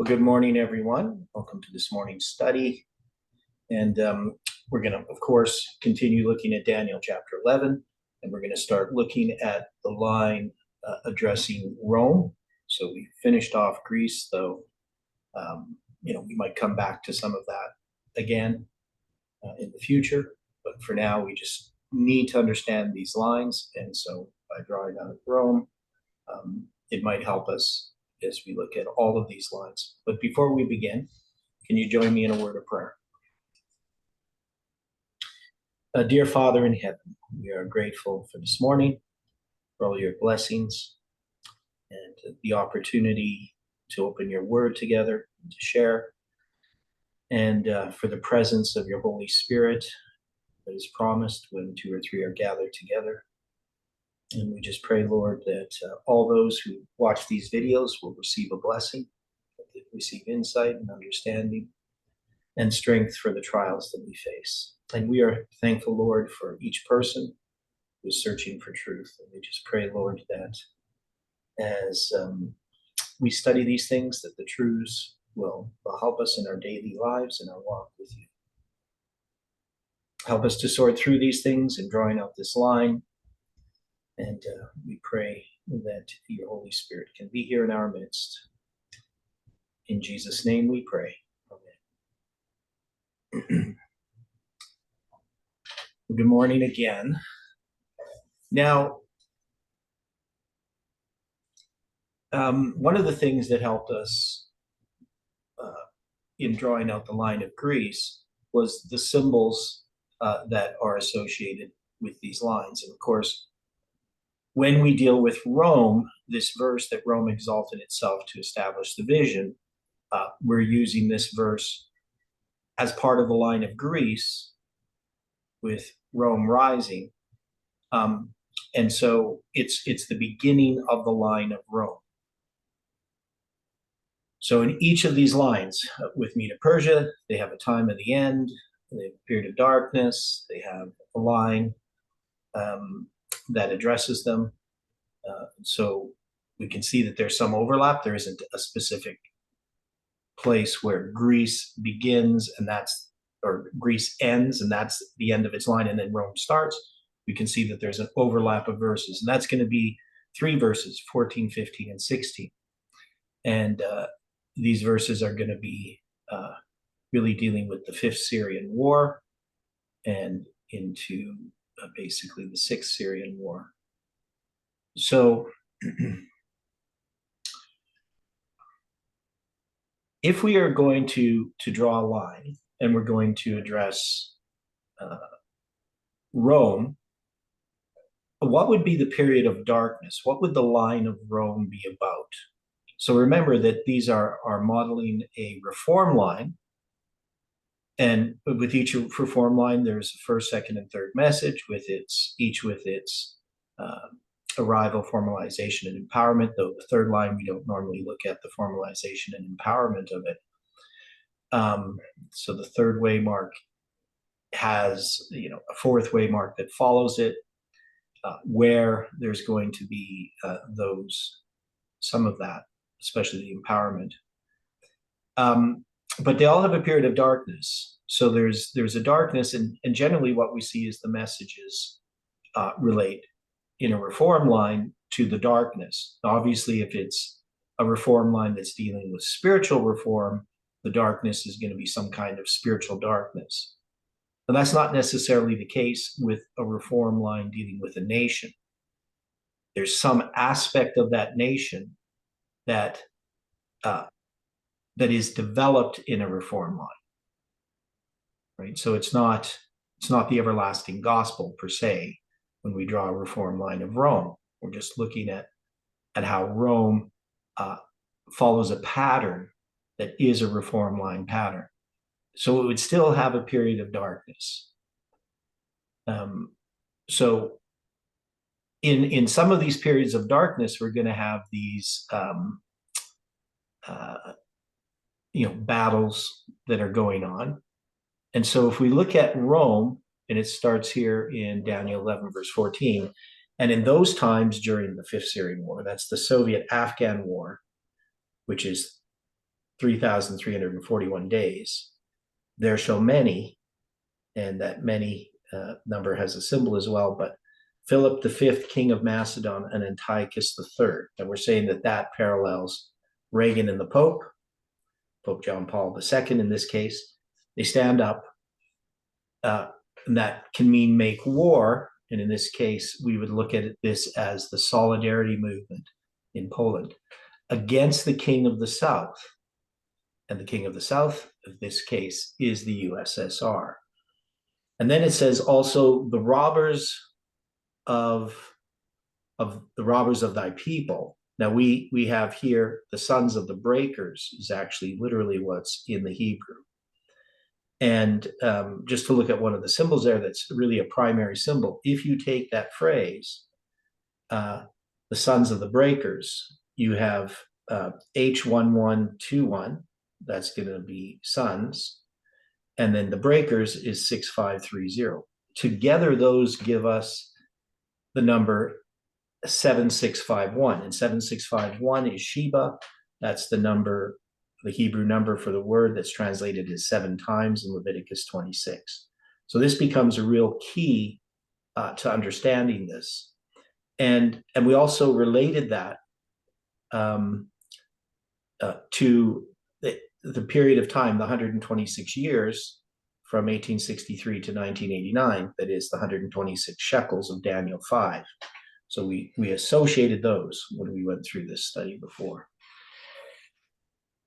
Well, good morning, everyone. Welcome to this morning's study. And we're going to, of course, continue looking at Daniel chapter 11. And we're going to start looking at the line addressing Rome. So we finished off Greece, though, we might come back to some of that again in the future. But for now, we just need to understand these lines. And so by drawing out Rome, it might help us as we look at all of these lines. But before we begin, can you join me in a word of prayer? Dear Father in heaven, we are grateful for this morning, for all your blessings, and the opportunity to open your word together, and to share, and for the presence of your Holy Spirit that is promised when two or three are gathered together. And we just pray, Lord, that all those who watch these videos will receive a blessing, that they receive insight and understanding and strength for the trials that we face. And we are thankful, Lord, for each person who is searching for truth. And we just pray, Lord, that as we study these things, that the truths will help us in our daily lives and our walk with you. Help us to sort through these things and drawing out this line. And we pray that your Holy Spirit can be here in our midst. In Jesus' name we pray. Amen. Good morning again. Now, one of the things that helped us in drawing out the line of Greece was the symbols that are associated with these lines. And of course, when we deal with Rome, this verse that Rome exalted itself to establish the vision, we're using this verse as part of the line of Greece with Rome rising. And so it's the beginning of the line of Rome. So in each of these lines, with Medo Persia, they have a time at the end, they have a period of darkness, they have a line that addresses them. So we can see that there's some overlap. There isn't a specific place where Greece begins or Greece ends, and that's the end of its line, and then Rome starts. We can see that there's an overlap of verses, and that's going to be 3 verses, 14, 15, and 16. And these verses are going to be really dealing with the 5th Syrian War and into basically the 6th Syrian War. So if we are going to draw a line and we're going to address Rome, what would be the period of darkness? What would the line of Rome be about? So remember that these are modeling a reform line. And with each reform line, there's a first, second, and third message each with its arrival, formalization, and empowerment, though the third line, we don't normally look at the formalization and empowerment of it. So the third waymark has, a fourth waymark that follows it, where there's going to be some of that, especially the empowerment. But they all have a period of darkness. So there's a darkness, and generally what we see is the messages relate in a reform line to the darkness. Obviously, if it's a reform line that's dealing with spiritual reform, the darkness is going to be some kind of spiritual darkness. But that's not necessarily the case with a reform line dealing with a nation. There's some aspect of that nation that is developed in a reform line, right? So it's not the everlasting gospel per se. When we draw a reform line of Rome, we're just looking at how Rome follows a pattern that is a reform line pattern. So it would still have a period of darkness. So in some of these periods of darkness, we're going to have these battles that are going on. And so if we look at Rome, and it starts here in Daniel 11, verse 14, and in those times during the 5th Syrian War, that's the Soviet-Afghan War, which is 3,341 days. There shall many, and that many number has a symbol as well, but Philip V, king of Macedon, and Antiochus III. And we're saying that that parallels Reagan and the Pope, Pope John Paul II in this case. They stand up, and that can mean make war. And in this case, we would look at this as the Solidarity movement in Poland against the King of the South. And the King of the South, in this case, is the USSR. And then it says also the robbers of thy people. Now we have here the sons of the breakers is actually literally what's in the Hebrew. And just to look at one of the symbols there, that's really a primary symbol. If you take that phrase, the sons of the breakers, you have H1121, that's going to be sons. And then the breakers is 6530. Together, those give us the number 7651. And 7651 is Sheba. That's the number, the Hebrew number for the word that's translated as 7 times in Leviticus 26. So this becomes a real key to understanding this. And we also related that to the period of time, the 126 years from 1863 to 1989, that is the 126 shekels of Daniel 5. So we associated those when we went through this study before.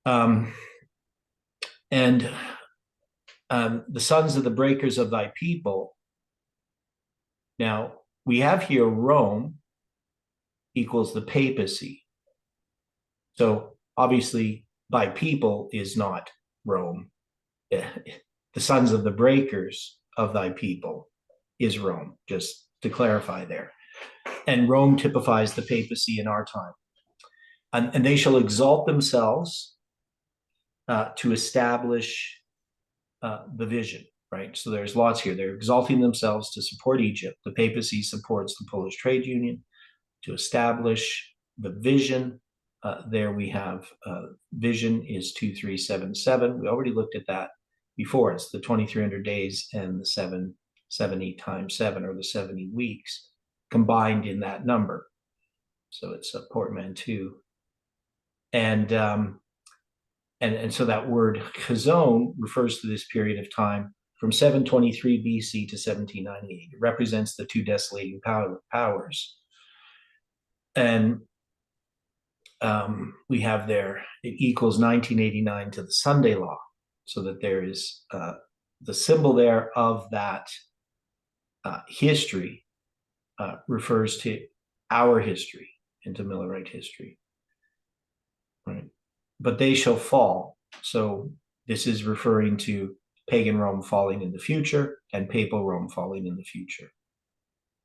The sons of the breakers of thy people. Now, we have here Rome equals the papacy. So obviously, thy people is not Rome. The sons of the breakers of thy people is Rome, just to clarify there. And Rome typifies the papacy in our time. And they shall exalt themselves to establish the vision, right? So there's lots here. They're exalting themselves to support Egypt. The papacy supports the Polish trade union to establish the vision. There we have vision is 2377. We already looked at that before. It's the 2300 days and the 770 times 7, or the 70 weeks combined in that number. So it's a portmanteau. And so that word chazon refers to this period of time from 723 BC to 1798. It represents the 2 desolating powers. And we have there, it equals 1989 to the Sunday Law, so that there is the symbol there of that history refers to our history, into Millerite history. Right? But they shall fall. So this is referring to pagan Rome falling in the future and papal Rome falling in the future.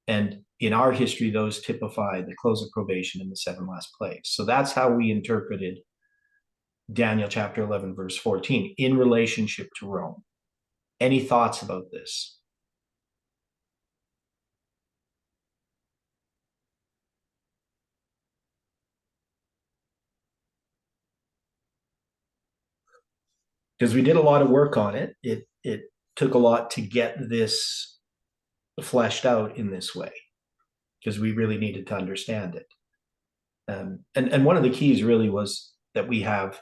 And in our history, those typify the close of probation and the 7 last plagues. So that's how we interpreted Daniel chapter 11, verse 14 in relationship to Rome. Any thoughts about this? Because we did a lot of work on it. It took a lot to get this fleshed out in this way, because we really needed to understand it. And one of the keys really was that we have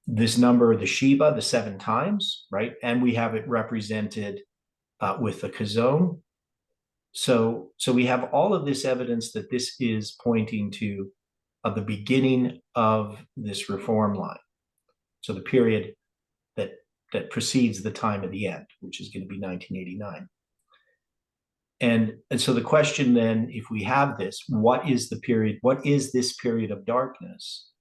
this number, the Sheba, the 7 times, right? And we have it represented with the chazon. So we have all of this evidence that this is pointing to the beginning of this reform line. So the period that precedes the time of the end, which is going to be 1989. And so the question then, if we have this, what is the period, what is this period of darkness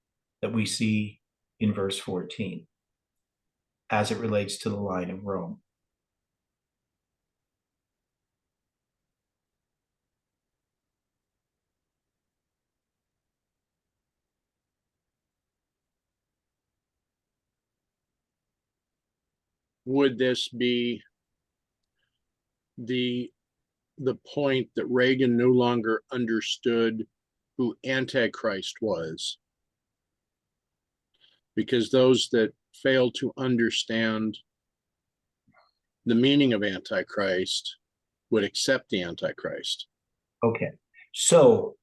that we see in verse 14 as it relates to the line of Rome? Would this be the point that Reagan no longer understood who Antichrist was? because those that fail to understand the meaning of Antichrist would accept the Antichrist. Okay. So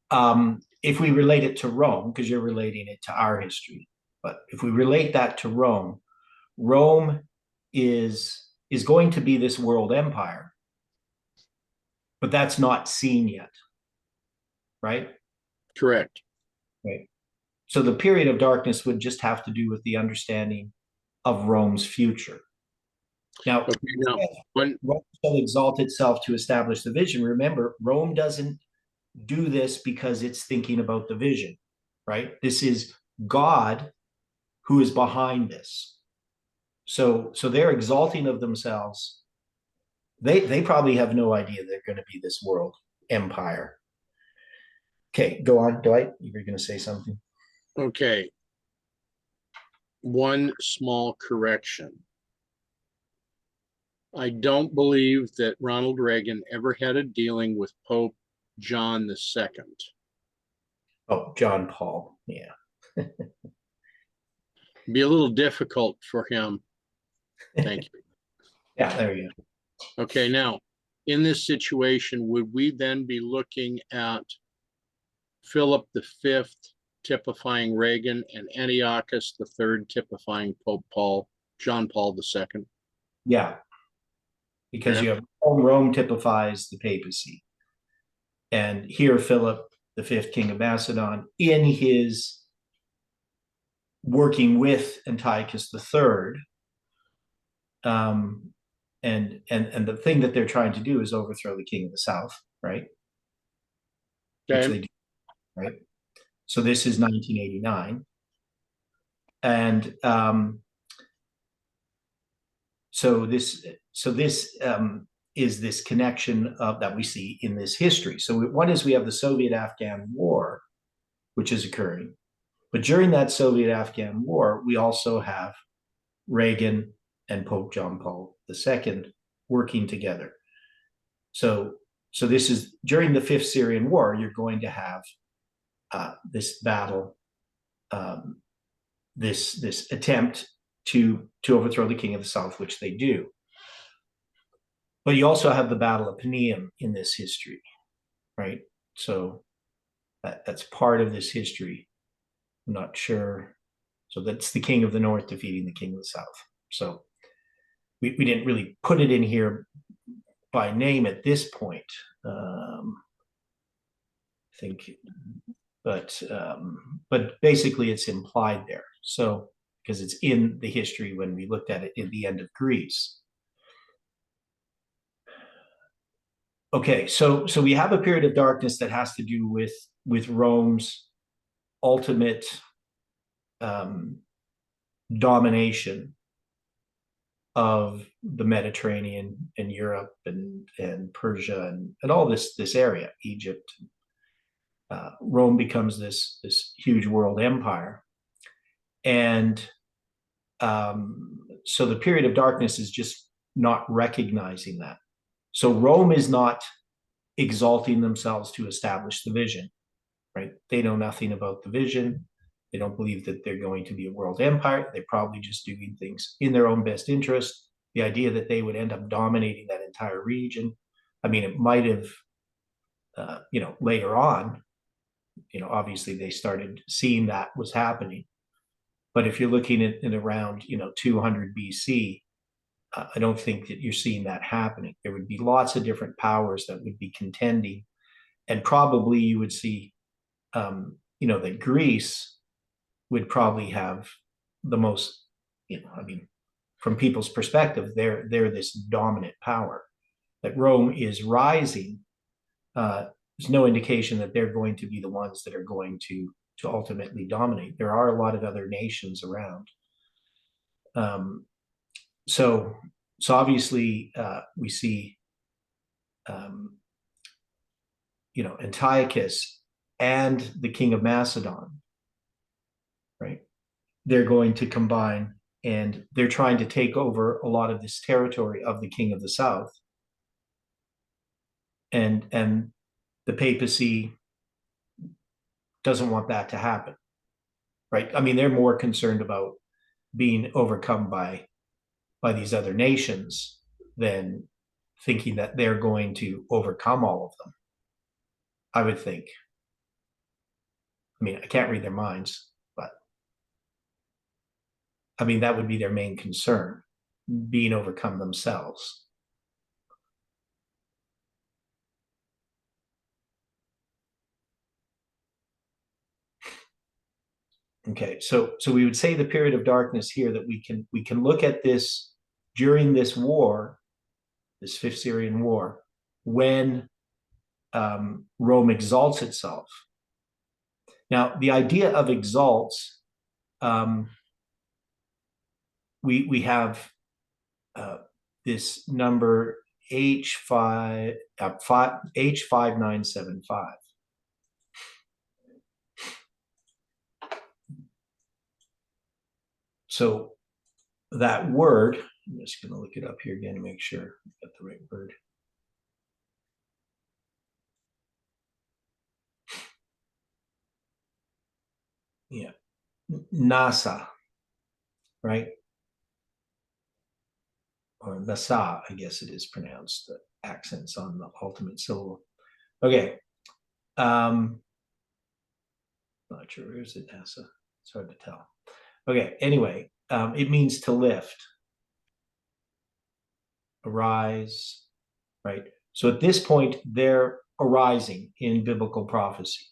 if we relate it to Rome, because you're relating it to our history, but if we relate that to Rome, Rome is going to be this world empire, but that's not seen yet, right? Correct. Right. So the period of darkness would just have to do with the understanding of Rome's future. Now, Okay, now, when, Rome shall exalt itself to establish the vision. Remember, Rome doesn't do this because it's thinking about the vision, right? This is God who is behind this. So they're exalting of themselves. They probably have no idea they're going to be this world empire. Okay, go on, Dwight. You were going to say something. okay, one small correction. I don't believe that Ronald Reagan ever had a dealing with Pope John II. Oh, John Paul. Yeah. Be a little difficult for him. Thank you. Yeah, there you go. Okay, now, in this situation, would we then be looking at Philip V typifying Reagan and Antiochus III typifying John Paul II? Yeah, because Okay. you have Rome typifies the papacy. And here, Philip V, King of Macedon, in his working with Antiochus III, and the thing that they're trying to do is overthrow the king of the south, right? Which Okay. they do, right? So this is 1989, and so this is this connection that we see in this history. So one is we have the Soviet-Afghan War, which is occurring, but during that Soviet-Afghan War, we also have Reagan and Pope John Paul II working together. So this is during the Fifth Syrian War. You're going to have this battle, this attempt to overthrow the king of the south, which they do. But you also have the Battle of Panium in this history, right? So that's part of this history. I'm not sure. So that's the king of the north defeating the king of the south. So we didn't really put it in here by name at this point. I think, but basically it's implied there. So because it's in the history when we looked at it in the end of Greece. Okay, so we have a period of darkness that has to do with Rome's ultimate domination of the Mediterranean and Europe and Persia and all this area, Egypt. Rome becomes this huge world empire, and so the period of darkness is just not recognizing that. So Rome is not exalting themselves to establish the vision, right? They know nothing about the vision. They don't believe that they're going to be a world empire. They're probably just doing things in their own best interest. The idea that they would end up dominating that entire region, I mean, it might have, later on, obviously they started seeing that was happening. But if you're looking at in around, 200 BC, I don't think that you're seeing that happening. There would be lots of different powers that would be contending, and probably you would see, that Greece would probably have the most, from people's perspective, they're this dominant power. That Rome is rising. There's no indication that they're going to be the ones that are going to ultimately dominate. There are a lot of other nations around. So obviously we see, Antiochus and the king of Macedon, right? They're going to combine, and they're trying to take over a lot of this territory of the king of the south. And the papacy doesn't want that to happen, right? I mean, they're more concerned about being overcome by these other nations than thinking that they're going to overcome all of them. I would think. I mean, I can't read their minds, but I mean, that would be their main concern, being overcome themselves. Okay, so we would say the period of darkness here, that we can look at this during this war, this Fifth Syrian War, when Rome exalts itself. Now, the idea of exalts, we have this number H5975. So that word, I'm just going to look it up here again to make sure I got the right word. Yeah, NASA, right? Or Nasa, I guess it is pronounced. The accents on the ultimate syllable. Okay. Not sure. Where is it? NASA. It's hard to tell. Okay. Anyway, it means to lift, arise, right? So at this point, they're arising in biblical prophecy.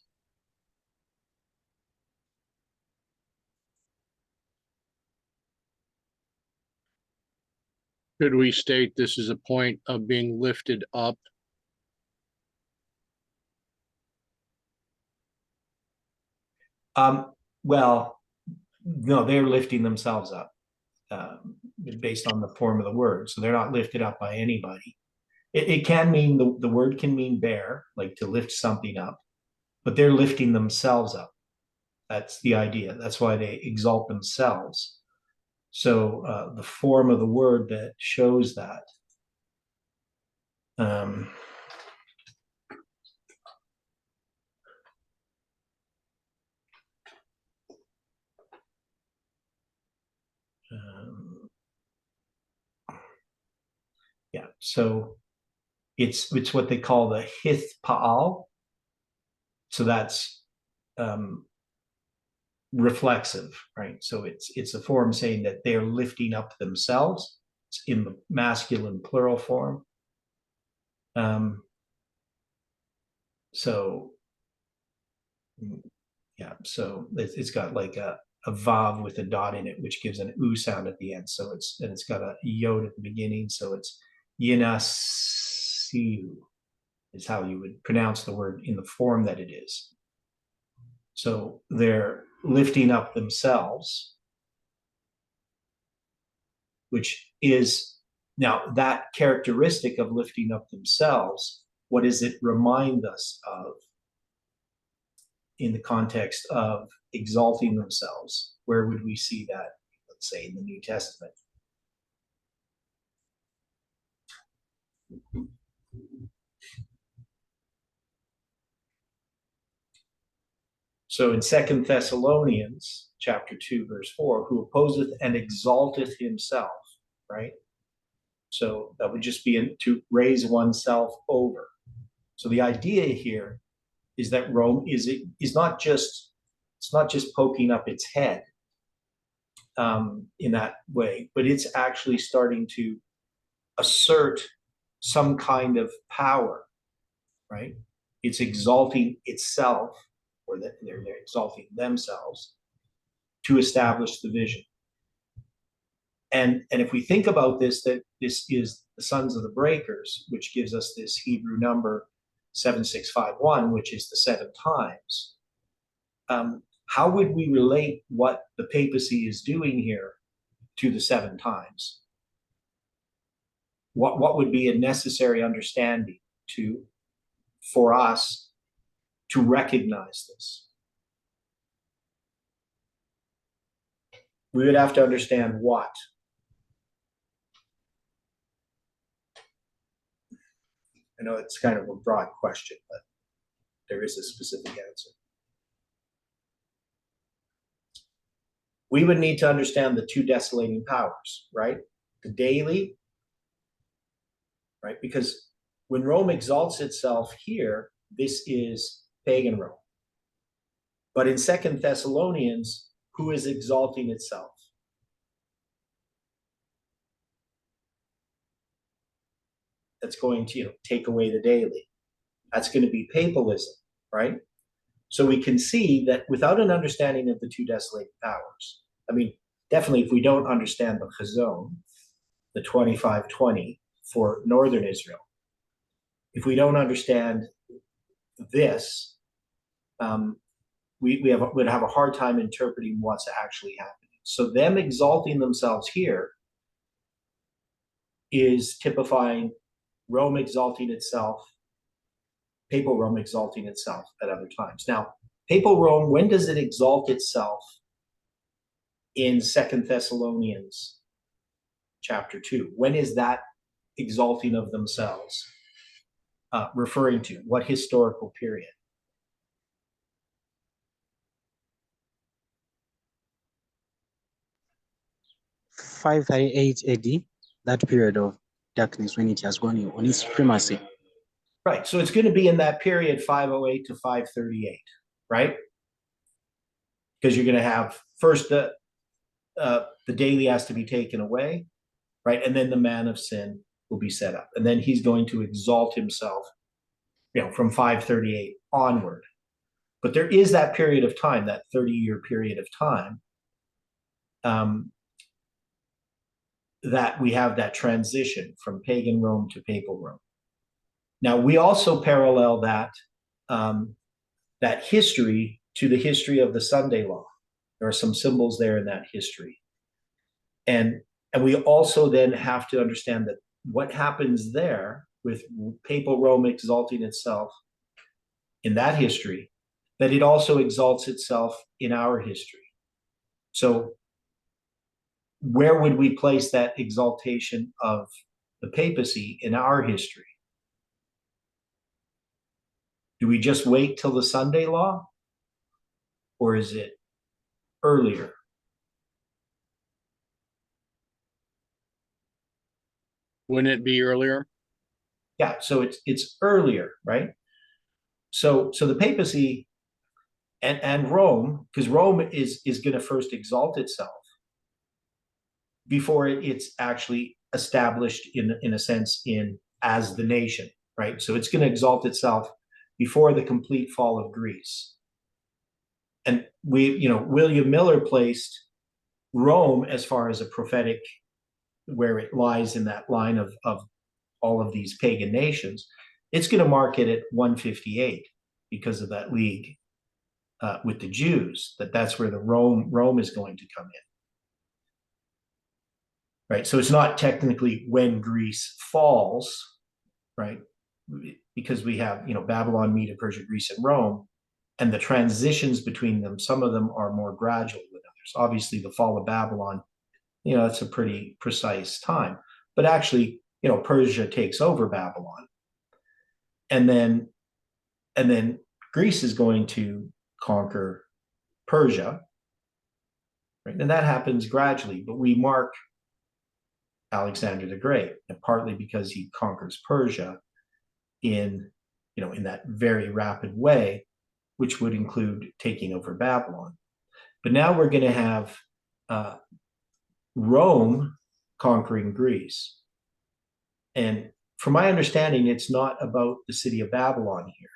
Could we state this is a point of being lifted up? Well, no, they're lifting themselves up based on the form of the word. So they're not lifted up by anybody. It can mean, the word can mean bear, like to lift something up, but they're lifting themselves up. That's the idea. That's why they exalt themselves. So the form of the word that shows that. Yeah, so it's what they call the hith pa'al. So that's reflexive, right? So it's a form saying that they're lifting up themselves. It's in the masculine plural form. So yeah, so it's got like a vav with a dot in it, which gives an oo sound at the end. So it's got a yod at the beginning. So it's yinasiu is how you would pronounce the word in the form that it is. So they're lifting up themselves, which is now that characteristic of lifting up themselves. What does it remind us of in the context of exalting themselves? Where would we see that, let's say, in the New Testament? So in 2 Thessalonians chapter 2, verse 4, who opposeth and exalteth himself, right? So that would just be to raise oneself over. So the idea here is that Rome is not just, it's not just poking up its head in that way, but it's actually starting to assert some kind of power, right? It's exalting itself, or that they're exalting themselves to establish the vision. And if we think about this, that this is the sons of the breakers, which gives us this Hebrew number 7651, which is the 7 times. How would we relate what the papacy is doing here to the 7 times? What would be a necessary understanding for us to recognize this? We would have to understand what. I know it's kind of a broad question, but there is a specific answer. we would need to understand the two desolating powers, right? The daily, right? Because when Rome exalts itself here, this is pagan Rome. But in Second Thessalonians, who is exalting itself? That's going to, take away the daily. That's going to be papalism, right? So we can see that without an understanding of the two desolating powers, I mean, definitely if we don't understand the Chazon, the 2520 for northern Israel, if we don't understand this, we'd have a hard time interpreting what's actually happening. So them exalting themselves here is typifying Rome exalting itself, papal Rome exalting itself at other times. Now, papal Rome, when does it exalt itself in Second Thessalonians chapter 2? When is that exalting of themselves referring to? What historical period? 538 AD, that period of darkness when it has gone on its supremacy. Right. So it's going to be in that period 508 to 538, right? Because you're going to have first the daily has to be taken away, right? And then the man of sin will be set up. And then he's going to exalt himself, from 538 onward. But there is that period of time, that 30-year period of time, that we have that transition from pagan Rome to papal Rome. Now, we also parallel that that history to the history of the Sunday law. There are some symbols there in that history. And we also then have to understand that what happens there with papal Rome exalting itself in that history, that it also exalts itself in our history. So where would we place that exaltation of the papacy in our history? Do we just wait till the Sunday law? Or is it earlier? Wouldn't it be earlier? Yeah, so it's earlier, right? So the papacy and Rome, because Rome is going to first exalt itself before it's actually established in a sense as the nation, right? So it's going to exalt itself before the complete fall of Greece. And William Miller placed Rome as far as a prophetic, where it lies in that line of all of these pagan nations. It's going to mark it at 158 because of that league with the Jews, that's where the Rome is going to come in. Right. So it's not technically when Greece falls, right? Because we have, Babylon, Media, Persia, Greece, and Rome, and the transitions between them, some of them are more gradual than others. Obviously, the fall of Babylon, it's a pretty precise time. But actually, Persia takes over Babylon. And then Greece is going to conquer Persia. Right? And that happens gradually, but we mark Alexander the Great, and partly because he conquers Persia in that very rapid way, which would include taking over Babylon. But now we're going to have Rome conquering Greece. And from my understanding, it's not about the city of Babylon here,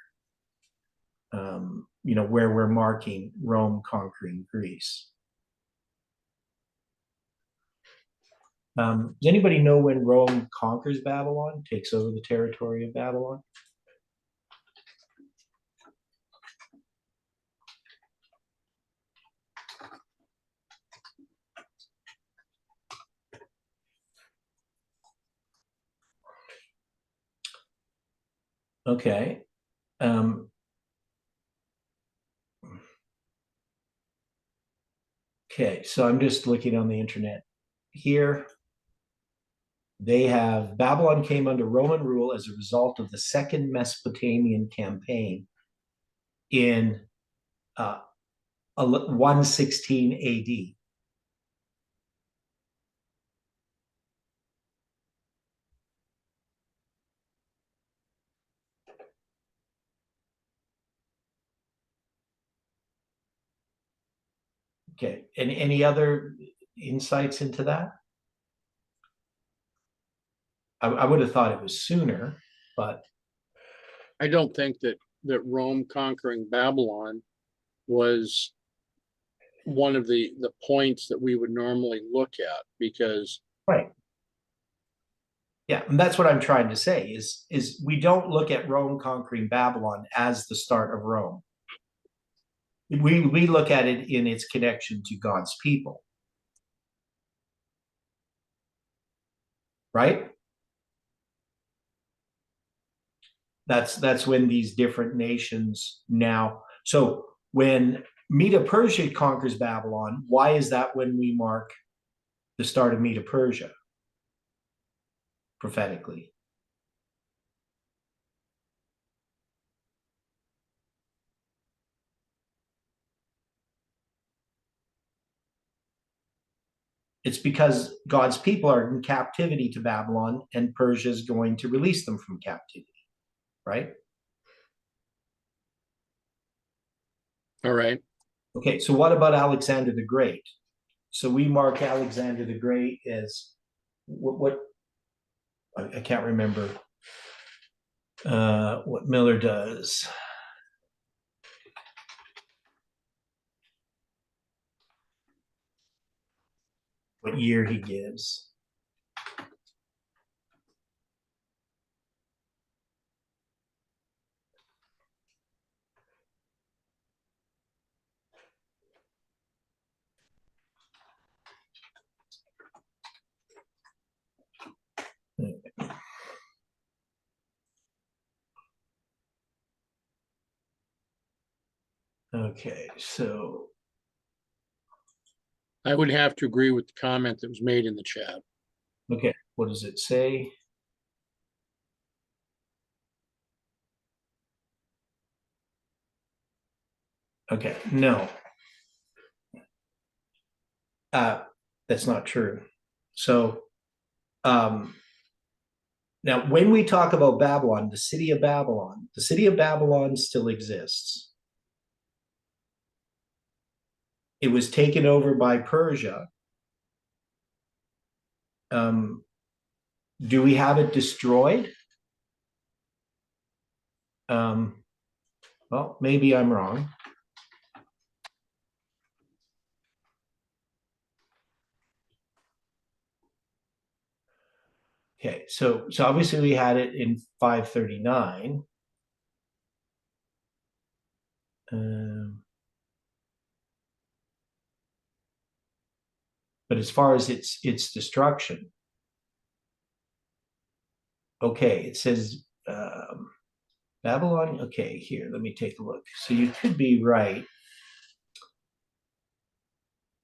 where we're marking Rome conquering Greece. Does anybody know when Rome conquers Babylon, takes over the territory of Babylon? Okay. Okay, so I'm just looking on the internet here. They have Babylon came under Roman rule as a result of the Second Mesopotamian Campaign in 116 AD. Okay, any other insights into that? I would have thought it was sooner, but I don't think that Rome conquering Babylon was one of the points that we would normally look at, because right. Yeah, and that's what I'm trying to say is we don't look at Rome conquering Babylon as the start of Rome. We look at it in its connection to God's people. Right? That's when these different nations now. So when Medo Persia conquers Babylon, why is that when we mark the start of Medo Persia prophetically? It's because God's people are in captivity to Babylon, and Persia is going to release them from captivity, right? all right. Okay, so what about Alexander the Great? So we mark Alexander the Great as what I can't remember what Miller does. What year he gives. Okay, so I would have to agree with the comment that was made in the chat. okay, what does it say? Okay, no. That's not true. So now when we talk about Babylon, the city of Babylon still exists. It was taken over by Persia. Do we have it destroyed? Well, maybe I'm wrong. Okay, so obviously we had it in 539. But as far as its destruction, okay, it says Babylon. Okay, here, let me take a look. So you could be right.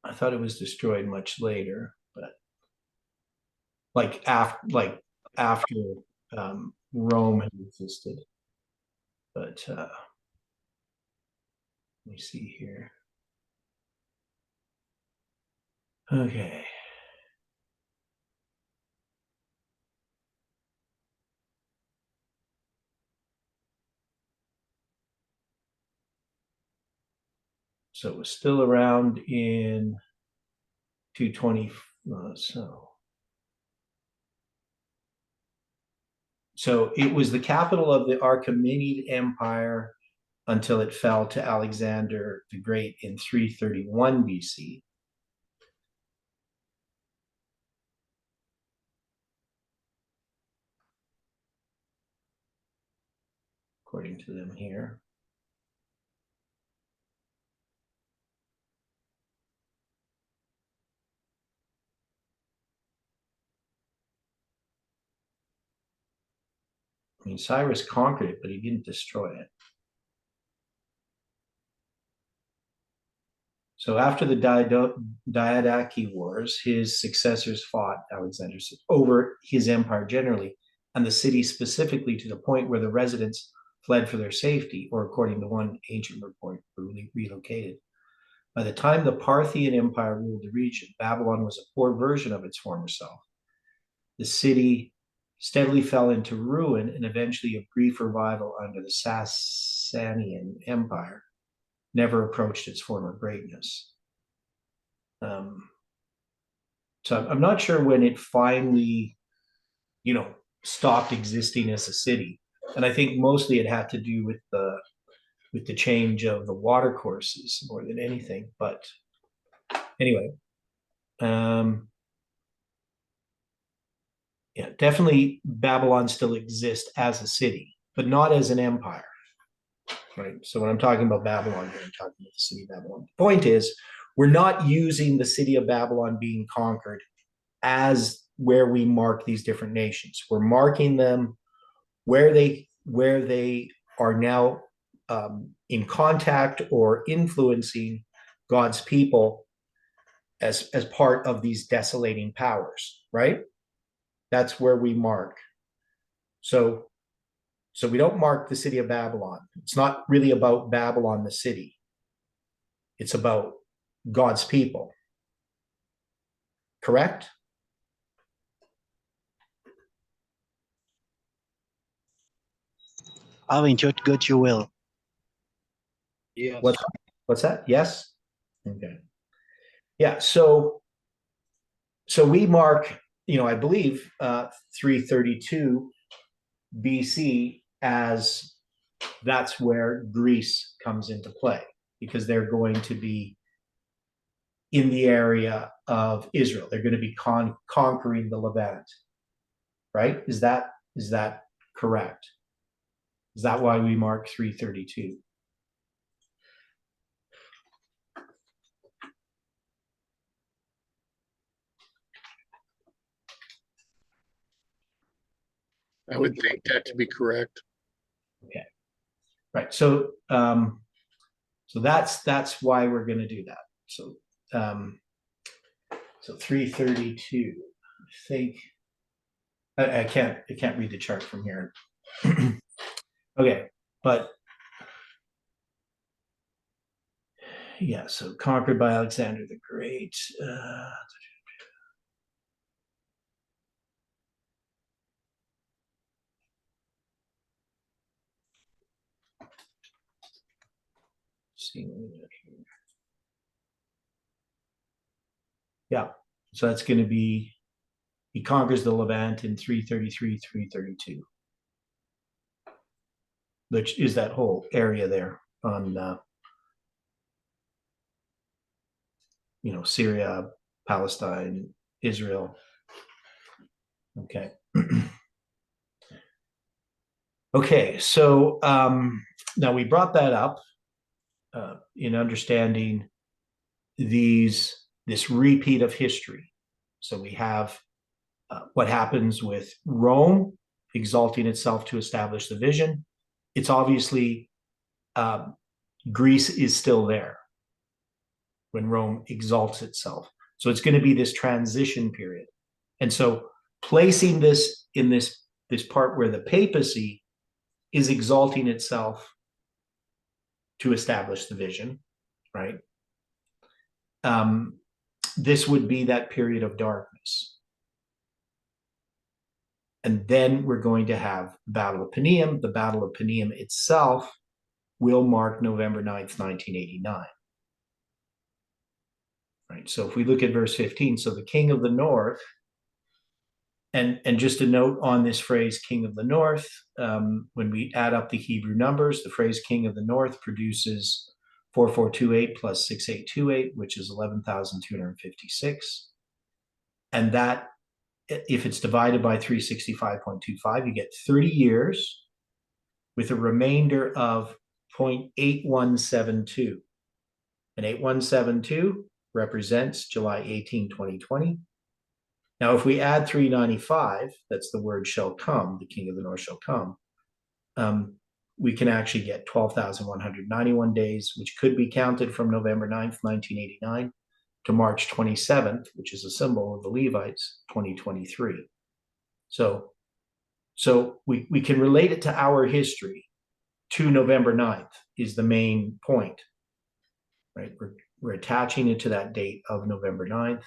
I thought it was destroyed much later, but like after Rome had existed. But let me see here. Okay. So it was still around in 220. So it was the capital of the Achaemenid Empire until it fell to Alexander the Great in 331 BC. According to them here. I mean, Cyrus conquered it, but he didn't destroy it. So after the Diadochi Wars, his successors fought Alexander over his empire generally, and the city specifically, to the point where the residents fled for their safety, or according to one ancient report, were relocated. By the time the Parthian Empire ruled the region, Babylon was a poor version of its former self. The city steadily fell into ruin, and eventually a brief revival under the Sasanian Empire never approached its former greatness. So I'm not sure when it finally, stopped existing as a city. And I think mostly it had to do with the change of the water courses more than anything. But anyway, yeah, definitely Babylon still exists as a city, but not as an empire. Right. So when I'm talking about Babylon here, I'm talking about the city of Babylon. The point is, we're not using the city of Babylon being conquered as where we mark these different nations. We're marking them where they are now in contact or influencing God's people as part of these desolating powers, right? That's where we mark. So we don't mark the city of Babylon. It's not really about Babylon, the city. It's about God's people. Correct? Haven't you got your will? Yes. What's that? Yes? Okay. Yeah, so we mark, I believe 332 BC as that's where Greece comes into play, because they're going to be in the area of Israel. They're going to be conquering the Levant, right? Is that correct? Is that why we mark 332? I would think that to be correct. Okay. Right. So that's why we're going to do that. So 332. I think I can't read the chart from here. Okay, but yeah, so conquered by Alexander the Great. Yeah, so that's going to be, he conquers the Levant in 333, 332, which is that whole area there on, Syria, Palestine, Israel. Okay. Okay, so now we brought that up in understanding this repeat of history. So we have what happens with Rome exalting itself to establish the vision. It's obviously Greece is still there when Rome exalts itself. So it's going to be this transition period. And so placing this in this part where the papacy is exalting itself to establish the vision, right? This would be that period of darkness. And then we're going to have the Battle of Paneum. The Battle of Paneum itself will mark November 9th, 1989. Right. So if we look at verse 15, so the king of the north, and just a note on this phrase, king of the north, when we add up the Hebrew numbers, the phrase king of the north produces 4428 plus 6828, which is 11,256. And that, if it's divided by 365.25, you get 30 years with a remainder of 0.8172. And 8172 represents July 18, 2020. Now, if we add 395, that's the word shall come, the king of the north shall come, we can actually get 12,191 days, which could be counted from November 9th, 1989 to March 27th, which is a symbol of the Levites, 2023. So we can relate it to our history to November 9th is the main point, right? We're attaching it to that date of November 9th.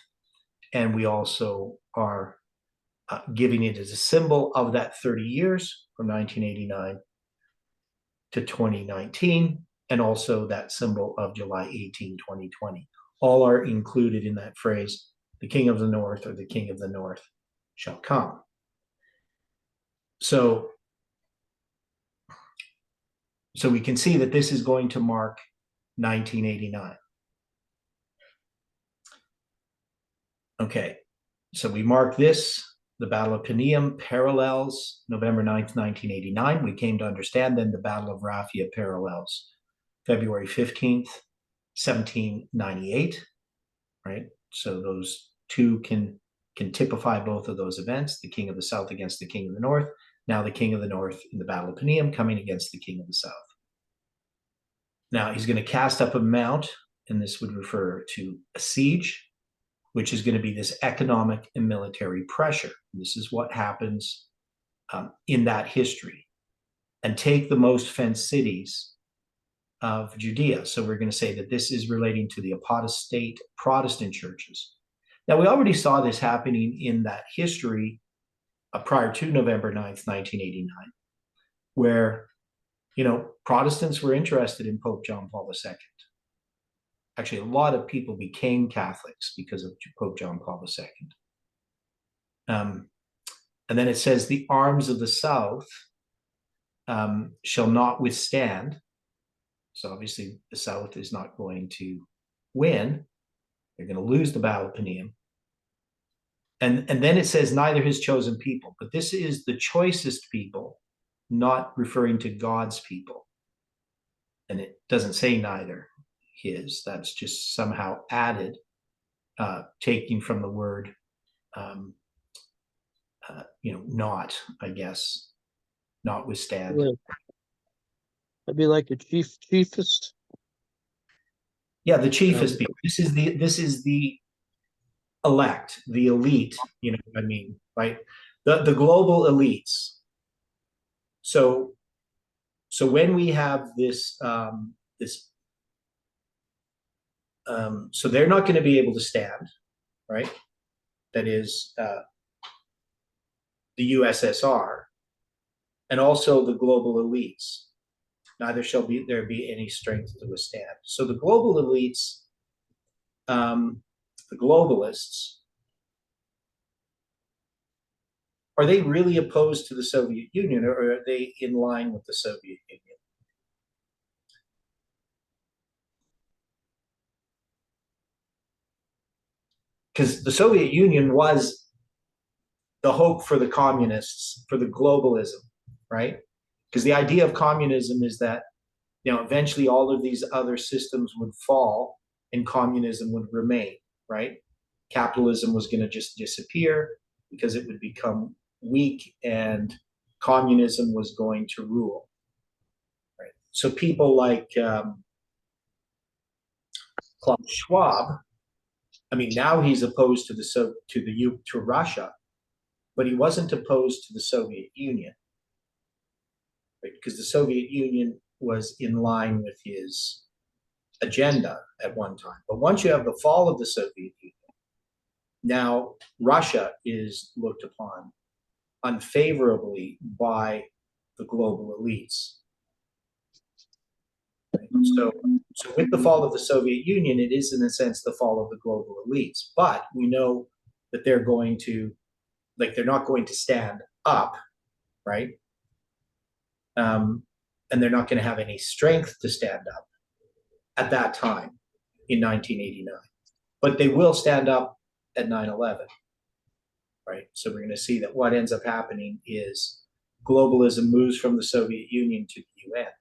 And we also are giving it as a symbol of that 30 years from 1989 to 2019, and also that symbol of July 18, 2020. all are included in that phrase, the king of the north, or the king of the north shall come. So we can see that this is going to mark 1989. Okay, so we mark this. The Battle of Paneum parallels November 9th, 1989. We came to understand then the Battle of Raphia parallels February 15th, 1798, right? So those two can typify both of those events, the king of the south against the king of the north. Now the king of the north in the Battle of Paneum coming against the king of the south. Now he's going to cast up a mount, and this would refer to a siege, which is going to be this economic and military pressure. This is what happens in that history. And take the most fenced cities of Judea. So we're going to say that this is relating to the apostate Protestant churches. Now, we already saw this happening in that history prior to November 9th, 1989, where, Protestants were interested in Pope John Paul II. Actually, a lot of people became Catholics because of Pope John Paul II. And then it says, the arms of the South shall not withstand. So obviously the South is not going to win. They're going to lose the Battle of Paneum. And then it says, neither his chosen people. But this is the choicest people, not referring to God's people. And it doesn't say neither his. That's just somehow added, taking from the word, not, I guess, notwithstand. That'd be like a chiefest. Yeah, the chiefest people. This is the elect, the elite. Right? The global elites. So when we have this so they're not going to be able to stand, right? That is the USSR, and also the global elites. Neither shall there be any strength to withstand. So the global elites, the globalists, are they really opposed to the Soviet Union, or are they in line with the Soviet Union? Because the Soviet Union was the hope for the communists, for the globalism, right? Because the idea of communism is that, eventually all of these other systems would fall and communism would remain, right? Capitalism was going to just disappear because it would become weak and communism was going to rule, right? So people like Klaus Schwab, now he's opposed to Russia, but he wasn't opposed to the Soviet Union, right? Because the Soviet Union was in line with his agenda at one time. But once you have the fall of the Soviet Union, now Russia is looked upon unfavorably by the global elites. Right? So with the fall of the Soviet Union, it is in a sense the fall of the global elites. But we know that they're not going to stand up, right? And they're not going to have any strength to stand up at that time in 1989. But they will stand up at 9/11, right? So we're going to see that what ends up happening is globalism moves from the Soviet Union to the UN.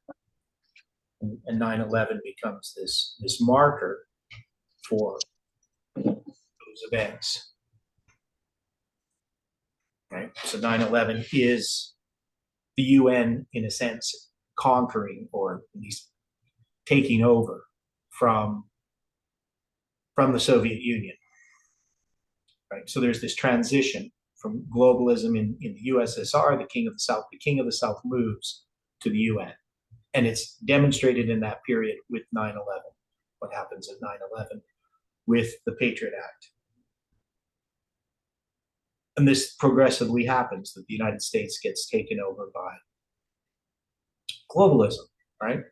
And 9/11 becomes this marker for those events, right? So 9/11 is the UN, in a sense, conquering, or at least taking over from the Soviet Union, right? So there's this transition from globalism in the USSR, the king of the South moves to the UN. And it's demonstrated in that period with 9/11, what happens at 9/11 with the Patriot Act. And this progressively happens, that the United States gets taken over by globalism, right?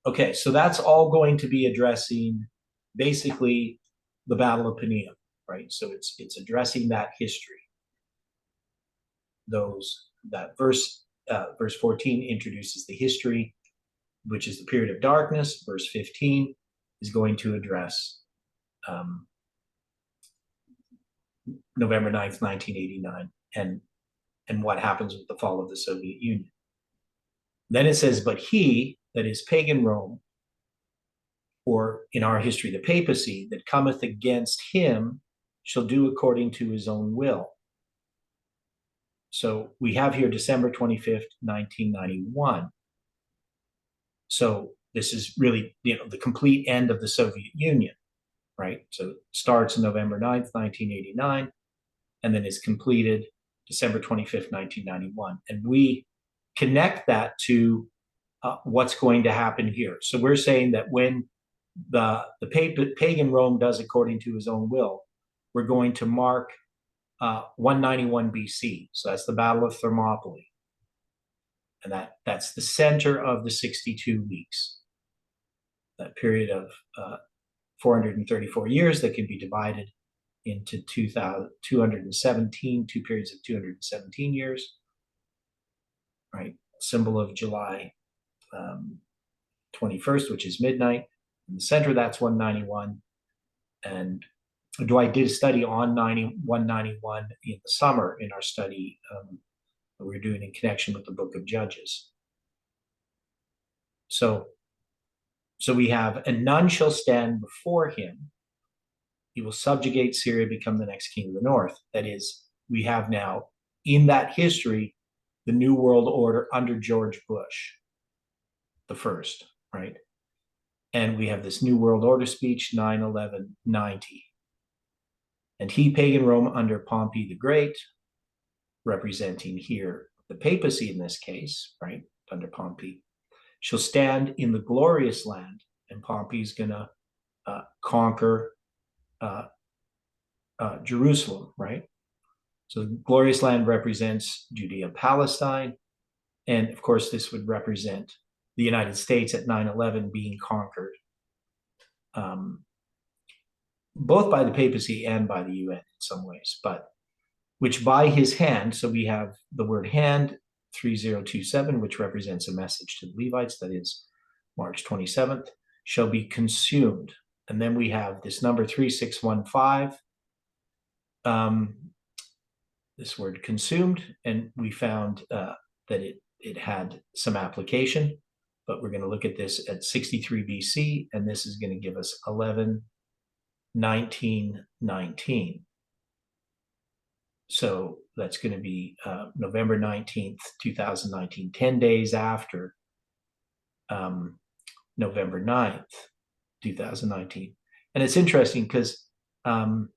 Okay, so that's all going to be addressing basically the Battle of Panium, right? So it's addressing that history. That verse 14 introduces the history, which is the period of darkness. Verse 15 is going to address November 9th, 1989, and what happens with the fall of the Soviet Union. Then it says, but he, that is pagan Rome, or in our history, the papacy, that cometh against him shall do according to his own will. So we have here December 25th, 1991. So this is really, the complete end of the Soviet Union, right? So it starts November 9th, 1989, and then is completed December 25th, 1991. And we connect that to what's going to happen here. So we're saying that when the pagan Rome does according to his own will, we're going to mark 191 BC. So that's the Battle of Thermopylae. And that's the center of the 62 weeks. That period of 434 years that can be divided into 217, two periods of 217 years, right? Symbol of July 21st, which is midnight. In the center, that's 191. And Dwight did a study on 191 in the summer in our study that we were doing in connection with the book of Judges. So we have, and none shall stand before him. He will subjugate Syria, become the next king of the north. That is, we have now in that history the New World Order under George Bush, the first, right? And we have this New World Order speech, 9/11/90. And he, pagan Rome, under Pompey the Great, representing here the papacy in this case, right, under Pompey, shall stand in the glorious land, and Pompey's going to conquer Jerusalem, right? So the glorious land represents Judea, Palestine, and of course this would represent the United States at 9/11 being conquered, both by the papacy and by the UN in some ways, but which by his hand, so we have the word hand, 3027, which represents a message to the Levites, that is March 27th, shall be consumed. And then we have this number 3615, this word consumed, and we found that it had some application, but we're going to look at this at 63 BC, and this is going to give us 11/19/19. So that's going to be November 19th, 2019, 10 days after November 9th, 2019. And it's interesting because, the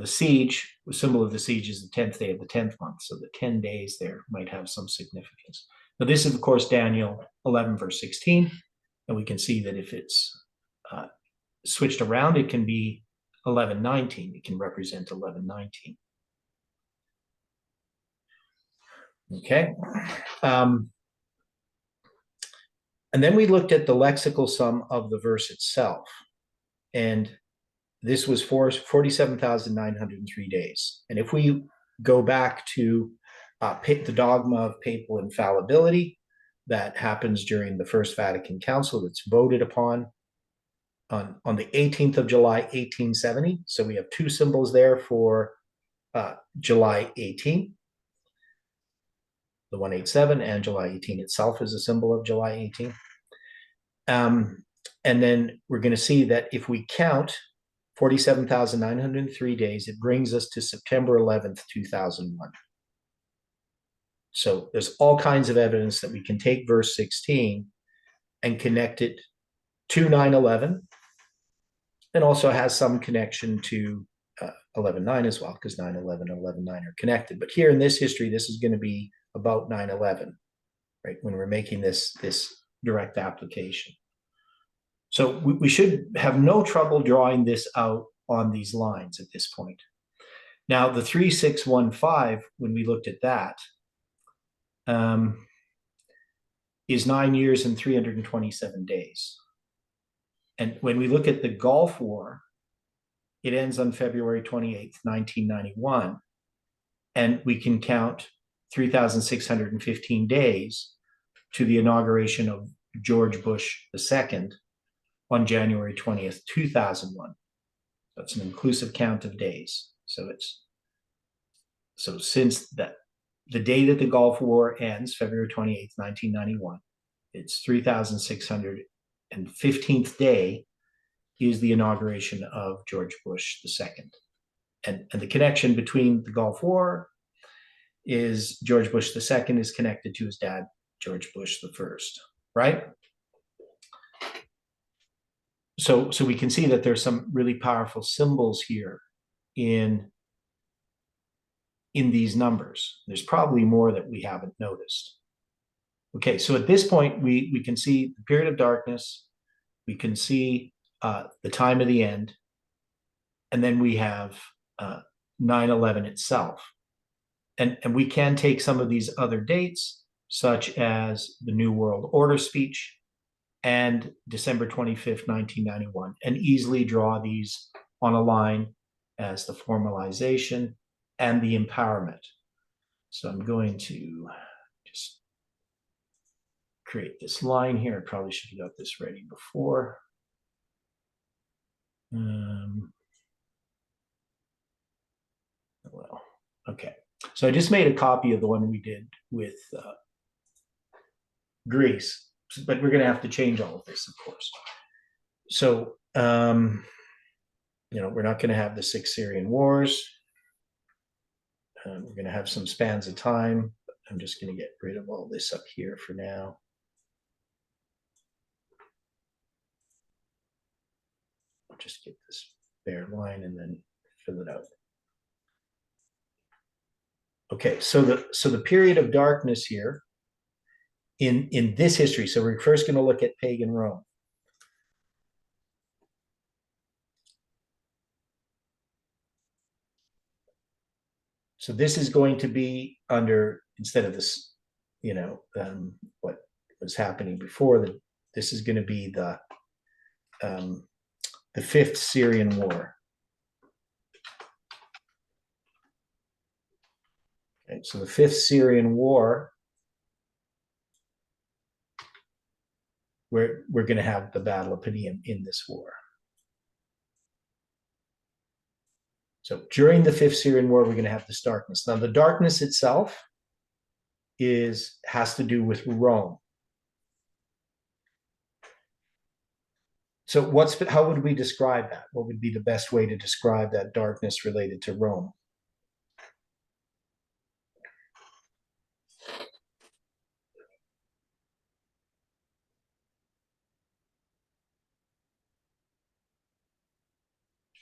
siege, the symbol of the siege is the 10th day of the 10th month. So the 10 days there might have some significance. Now this is, of course, Daniel 11, verse 16. And we can see that if it's switched around, it can be 11/19. It can represent 11/19. Okay. And then we looked at the lexical sum of the verse itself. And this was 47,903 days. And if we go back to the dogma of papal infallibility that happens during the First Vatican Council, that's voted upon on the 18th of July, 1870. So we have two symbols there for July 18. The 187 and July 18 itself is a symbol of July 18. And then we're going to see that if we count 47,903 days, it brings us to September 11th, 2001. So there's all kinds of evidence that we can take verse 16 and connect it to 9/11, and also has some connection to 11/9 as well, because 9/11 and 11/9 are connected. But here in this history, this is going to be about 9/11, right, when we're making this direct application. So we should have no trouble drawing this out on these lines at this point. Now, the 3615, when we looked at that, is 9 years and 327 days. And when we look at the Gulf War, it ends on February 28th, 1991. And we can count 3,615 days to the inauguration of George Bush II on January 20th, 2001. That's an inclusive count of days. So since the day that the Gulf War ends, February 28th, 1991, it's 3,615th day is the inauguration of George Bush II. And the connection between the Gulf War is George Bush II is connected to his dad, George Bush I, right? So we can see that there's some really powerful symbols here in these numbers. There's probably more that we haven't noticed. Okay, so at this point, we can see the period of darkness, we can see the time of the end, and then we have 9/11 itself. And we can take some of these other dates, such as the New World Order speech and December 25th, 1991, and easily draw these on a line as the formalization and the empowerment. So I'm going to just create this line here. I probably should have got this ready before. Well, okay. So I just made a copy of the one we did with Greece, but we're going to have to change all of this, of course. So, we're not going to have the 6 Syrian wars. We're going to have some spans of time. I'm just going to get rid of all this up here for now. I'll just get this bare line and then fill it out. Okay, so the period of darkness here in this history. So we're first going to look at pagan Rome. So this is going to be under, instead of this, what was happening before, this is going to be the 5th Syrian War. Okay, so the 5th Syrian War, we're going to have the Battle of Panium in this war. So during the 5th Syrian War, we're going to have this darkness. Now, the darkness itself has to do with Rome. So how would we describe that? What would be the best way to describe that darkness related to Rome?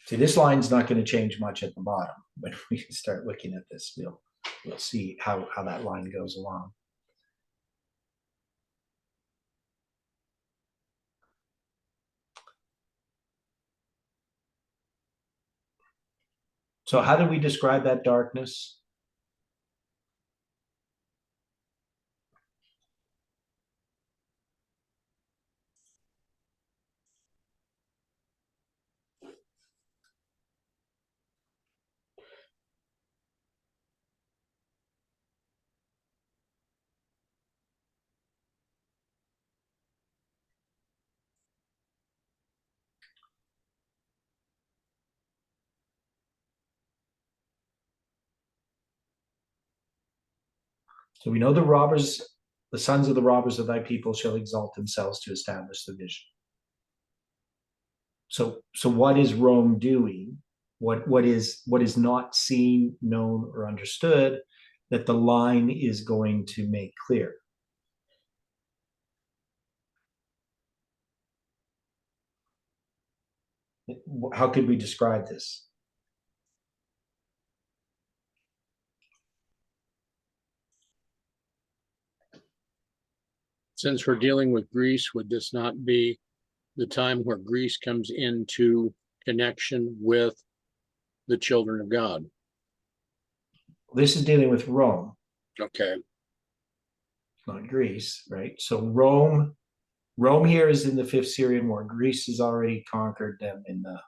See, this line's not going to change much at the bottom. When we start looking at this, we'll see how that line goes along. So how do we describe that darkness? So we know the sons of the robbers of thy people shall exalt themselves to establish the vision. So what is Rome doing? What is not seen, known, or understood that the line is going to make clear? How could we describe this? Since we're dealing with Greece, would this not be the time where Greece comes into connection with the children of God? This is dealing with Rome. Okay. not Greece, right? So Rome here is in the Fifth Syrian War. Greece has already conquered them in the,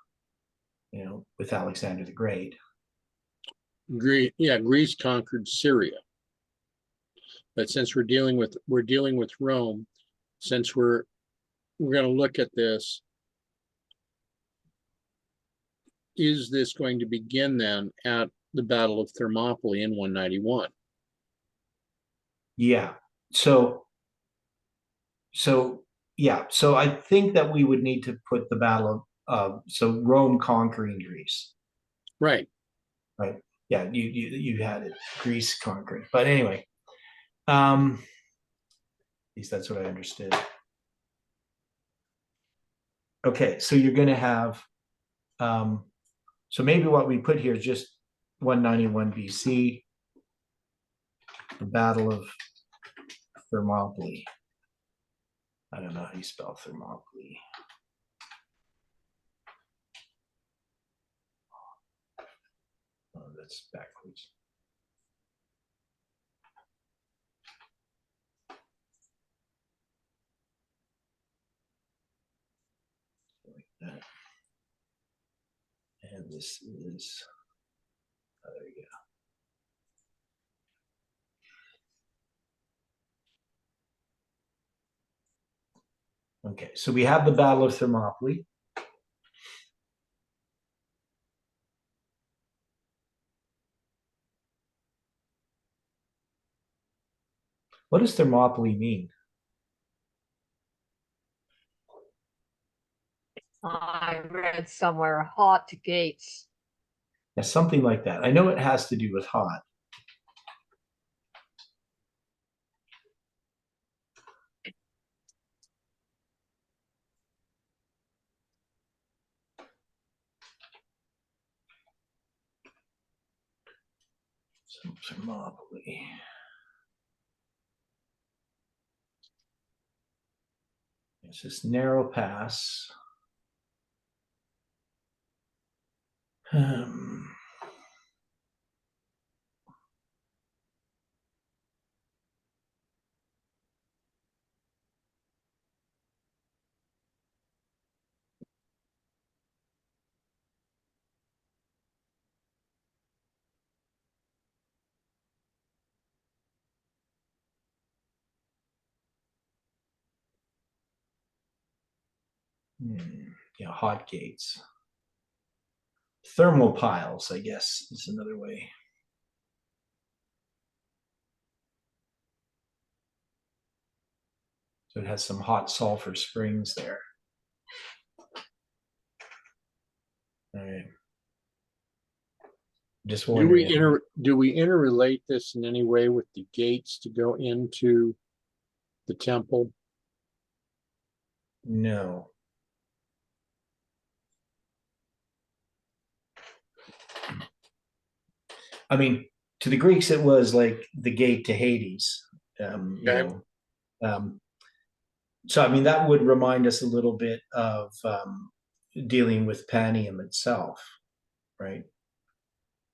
with Alexander the Great. Greece conquered Syria. But since we're dealing with Rome, since we're going to look at this, is this going to begin then at the Battle of Thermopylae in 191? Yeah. So I think that we would need to put the battle of so Rome conquering Greece. Right. Right. Yeah, you had it, Greece conquering. But anyway, at least that's what I understood. Okay, so you're going to have, so maybe what we put here is just 191 BC, the Battle of Thermopylae. I don't know how you spell Thermopylae. Oh, that's backwards. Like that. And this is, oh, there you go. Okay, so we have the Battle of Thermopylae. What does Thermopylae mean? I read somewhere hot gates. Yeah, something like that. I know it has to do with hot. So Thermopylae. It's this narrow pass. Yeah, hot gates. Thermopiles, I guess, is another way. So it has some hot sulfur springs there. All right. Just Do wondering. we interrelate this in any way with the gates to go into the temple? No. I mean, to the Greeks, it was like the gate to Hades. Okay. So, I mean, that would remind us a little bit of dealing with Panium itself, right?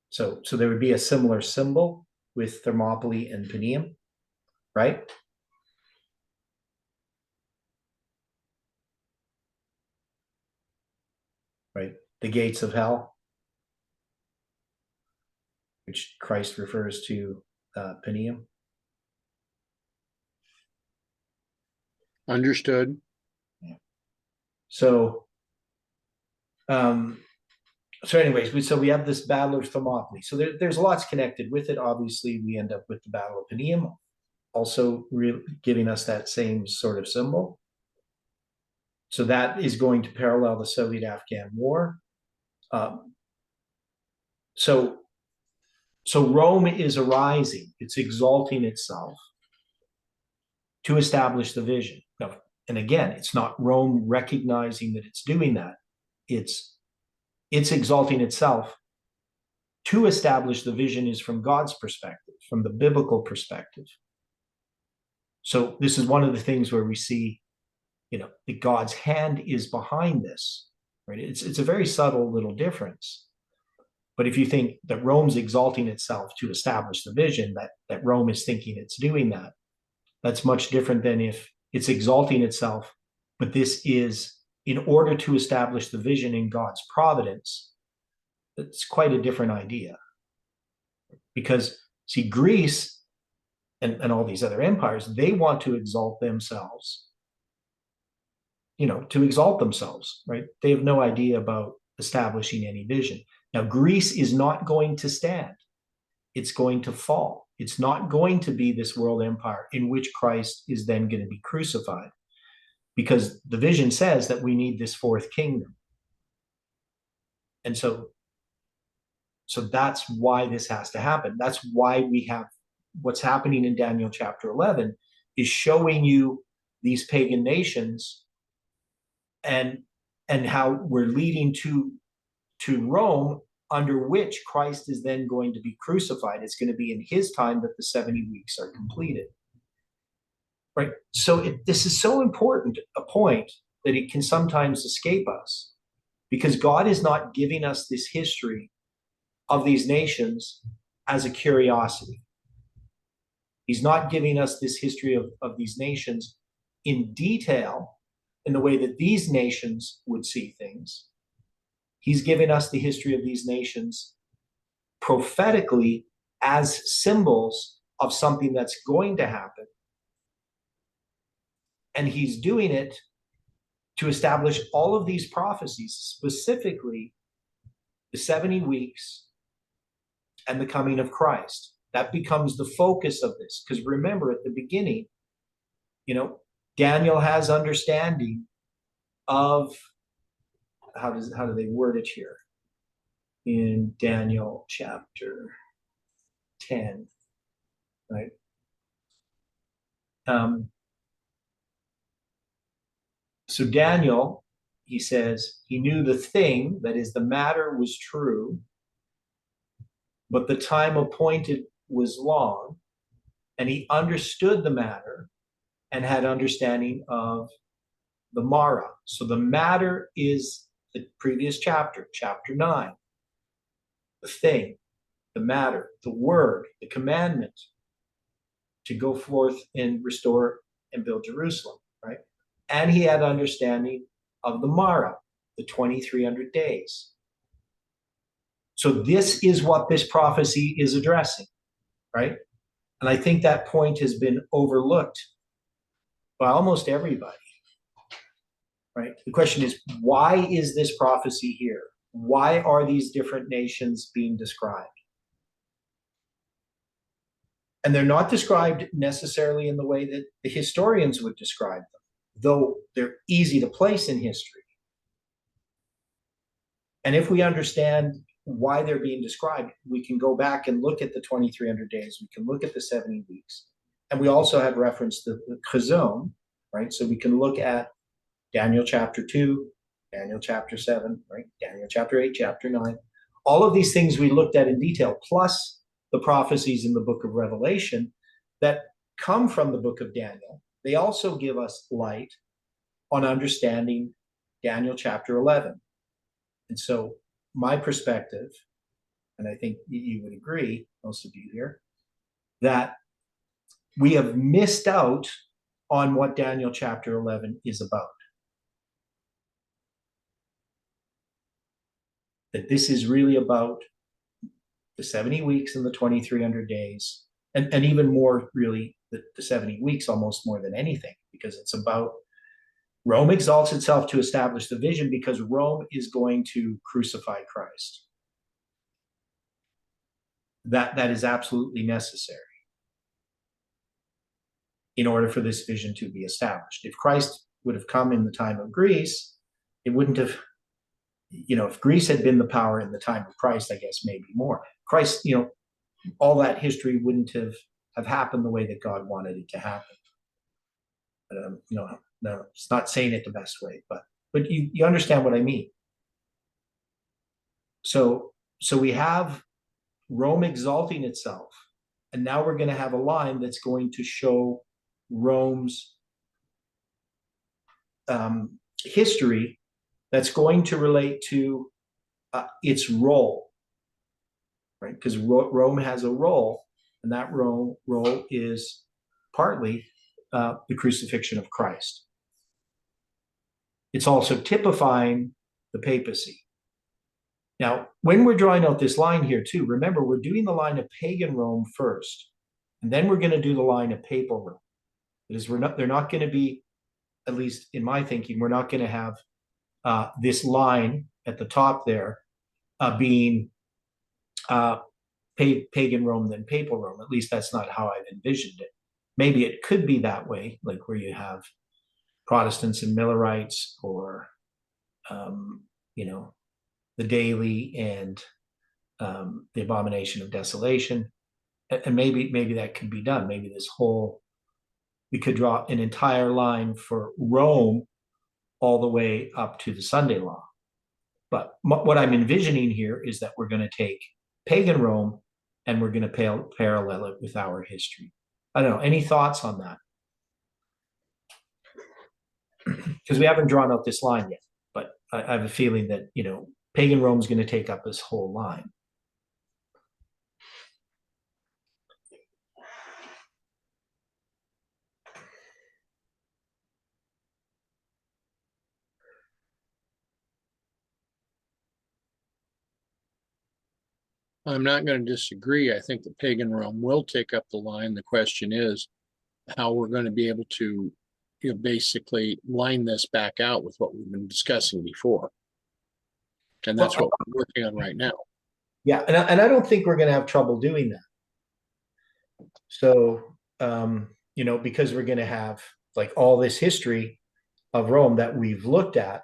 So there would be a similar symbol with Thermopylae and Panium, right? Right, the gates of hell, which Christ refers to Panium. Understood. So anyways, so we have this Battle of Thermopylae. So there's lots connected with it. Obviously, we end up with the Battle of Panium, also giving us that same sort of symbol. So that is going to parallel the Soviet-Afghan War. So Rome is arising. It's exalting itself to establish the vision. Now, and again, it's not Rome recognizing that it's doing that. It's exalting itself to establish the vision is from God's perspective, from the biblical perspective. So this is one of the things where we see, that God's hand is behind this, right? It's a very subtle little difference. But if you think that Rome's exalting itself to establish the vision, that Rome is thinking it's doing that, That's much different than if it's exalting itself, but this is in order to establish the vision in God's providence. It's quite a different idea. Because, see, Greece and all these other empires, they want to exalt themselves, to exalt themselves, right? They have no idea about establishing any vision. Now, Greece is not going to stand. It's going to fall. It's not going to be this world empire in which Christ is then going to be crucified, because the vision says that we need this fourth kingdom. And so that's why this has to happen. That's why we have what's happening in Daniel chapter 11 is showing you these pagan nations and how we're leading to Rome, under which Christ is then going to be crucified. It's going to be in his time that the 70 weeks are completed. Right? So this is so important a point that it can sometimes escape us, because God is not giving us this history of these nations as a curiosity. He's not giving us this history of these nations in detail in the way that these nations would see things. He's giving us the history of these nations prophetically as symbols of something that's going to happen. And he's doing it to establish all of these prophecies, specifically the 70 weeks and the coming of Christ. That becomes the focus of this. Because remember, at the beginning, Daniel has understanding of, how do they word it here? In Daniel chapter 10, right? So Daniel, he says, he knew the thing, that is, the matter was true, but the time appointed was long, and he understood the matter and had understanding of the Mara. So the matter is the previous chapter, chapter 9. The thing, the matter, the word, the commandment to go forth and restore and build Jerusalem, right? And he had understanding of the Mara, the 2300 days. So this is what this prophecy is addressing, right? And I think that point has been overlooked by almost everybody, right? The question is, why is this prophecy here? Why are these different nations being described? And they're not described necessarily in the way that the historians would describe them, though they're easy to place in history. And if we understand why they're being described, we can go back and look at the 2300 days. We can look at the 70 weeks. And we also have reference to the Chazon, right? So we can look at Daniel chapter 2, Daniel chapter 7, right? Daniel chapter 8, chapter 9. All of these things we looked at in detail, plus the prophecies in the book of Revelation that come from the book of Daniel. They also give us light on understanding Daniel chapter 11. And so my perspective, and I think you would agree, most of you here, that we have missed out on what Daniel chapter 11 is about. That this is really about the 70 weeks and the 2300 days, and even more really the 70 weeks, almost more than anything, because it's about Rome exalts itself to establish the vision because Rome is going to crucify Christ. That is absolutely necessary in order for this vision to be established. If Christ would have come in the time of Greece, it wouldn't have, if Greece had been the power in the time of Christ, I guess maybe more. Christ, all that history wouldn't have happened the way that God wanted it to happen. No, it's not saying it the best way, but you understand what I mean. So we have Rome exalting itself, and now we're going to have a line that's going to show Rome's history that's going to relate to its role, right? Because Rome has a role, and that role is partly the crucifixion of Christ. It's also typifying the papacy. Now, when we're drawing out this line here too, remember we're doing the line of pagan Rome first, and then we're going to do the line of papal Rome. Because they're not going to be, at least in my thinking, we're not going to have this line at the top there being pagan Rome then papal Rome. At least that's not how I've envisioned it. Maybe it could be that way, like where you have Protestants and Millerites, or the Daily and the Abomination of Desolation, and maybe that could be done. Maybe we could draw an entire line for Rome all the way up to the Sunday Law. But what I'm envisioning here is that we're going to take pagan Rome and we're going to parallel it with our history. I don't know. Any thoughts on that? Because we haven't drawn out this line yet, but I have a feeling that, pagan Rome is going to take up this whole line. I'm not going to disagree. I think the pagan Rome will take up the line. The question is how we're going to be able to basically line this back out with what we've been discussing before. And that's what we're working on right now. Yeah, and I don't think we're going to have trouble doing that. So, because we're going to have like all this history of Rome that we've looked at.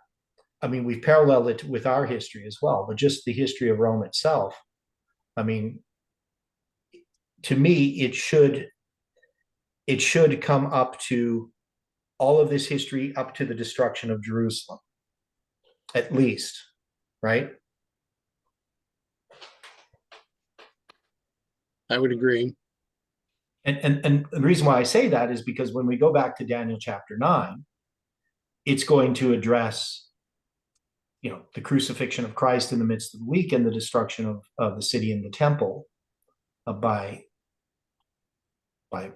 I mean, we've paralleled it with our history as well, but just the history of Rome itself. I mean, to me, it should come up to all of this history up to the destruction of Jerusalem, at least, right? I would agree. And the reason why I say that is because when we go back to Daniel chapter 9, it's going to address, the crucifixion of Christ in the midst of the week and the destruction of the city and the temple by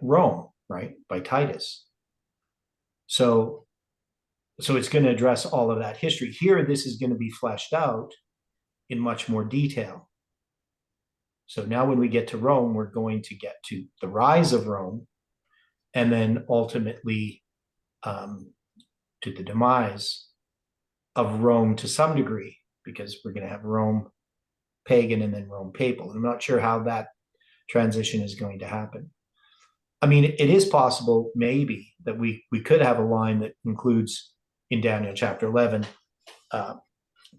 Rome, right? By Titus. So it's going to address all of that history. Here, this is going to be fleshed out in much more detail. So now when we get to Rome, we're going to get to the rise of Rome, and then ultimately to the demise of Rome to some degree, because we're going to have Rome pagan and then Rome papal. And I'm not sure how that transition is going to happen. I mean, it is possible maybe that we could have a line that includes in Daniel chapter 11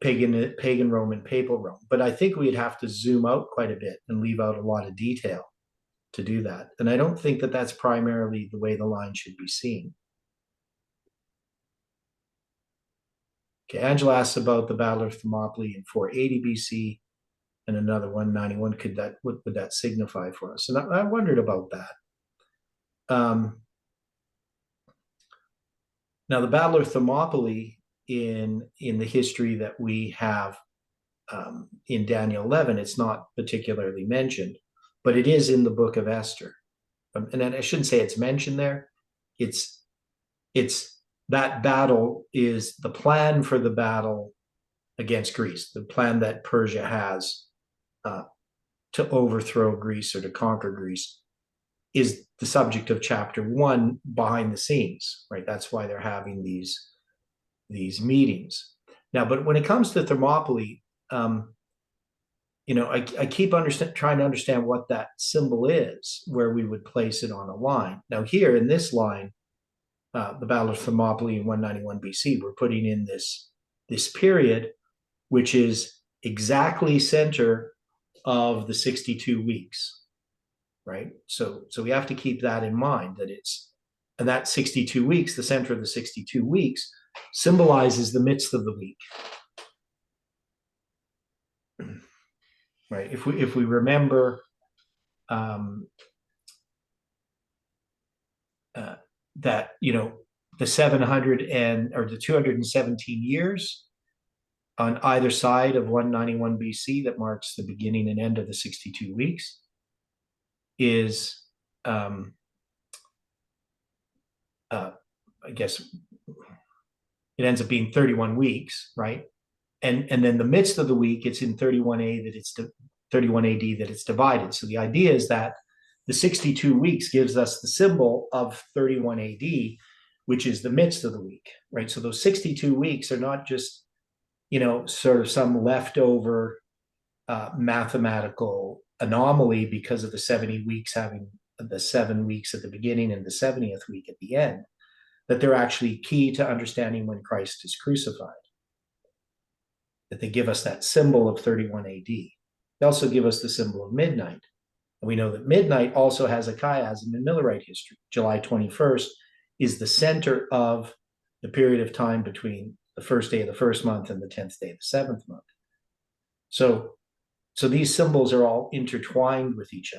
pagan Rome and papal Rome. But I think we'd have to zoom out quite a bit and leave out a lot of detail to do that. And I don't think that that's primarily the way the line should be seen. Okay, Angela asks about the Battle of Thermopylae in 480 BC and another 191. What would that signify for us? And I wondered about that. Now, the Battle of Thermopylae in the history that we have in Daniel 11, it's not particularly mentioned, but it is in the book of Esther. And then I shouldn't say it's mentioned there. It's that battle is the plan for the battle against Greece, the plan that Persia has to overthrow Greece or to conquer Greece, is the subject of chapter 1 behind the scenes, right? That's why they're having these meetings. Now, but when it comes to Thermopylae, I keep trying to understand what that symbol is, where we would place it on a line. Now, here in this line, the Battle of Thermopylae in 191 BC, we're putting in this period, which is exactly center of the 62 weeks, right? So we have to keep that in mind, and that 62 weeks, the center of the 62 weeks, symbolizes the midst of the week, right? If we remember that the 700 or the 217 years on either side of 191 BC that marks the beginning and end of the 62 weeks is I guess it ends up being 31 weeks, right? And then the midst of the week, it's in 31A that it's 31 AD that it's divided. So the idea is that the 62 weeks gives us the symbol of 31 AD, which is the midst of the week, right? So those 62 weeks are not just, sort of some leftover mathematical anomaly because of the 70 weeks having the 7 weeks at the beginning and the 70th week at the end, that they're actually key to understanding when Christ is crucified. That they give us that symbol of 31 AD. They also give us the symbol of midnight. And we know that midnight also has a chiasm in Millerite history. July 21st is the center of the period of time between the first day of the first month and the 10th day of the seventh month. So these symbols are all intertwined with each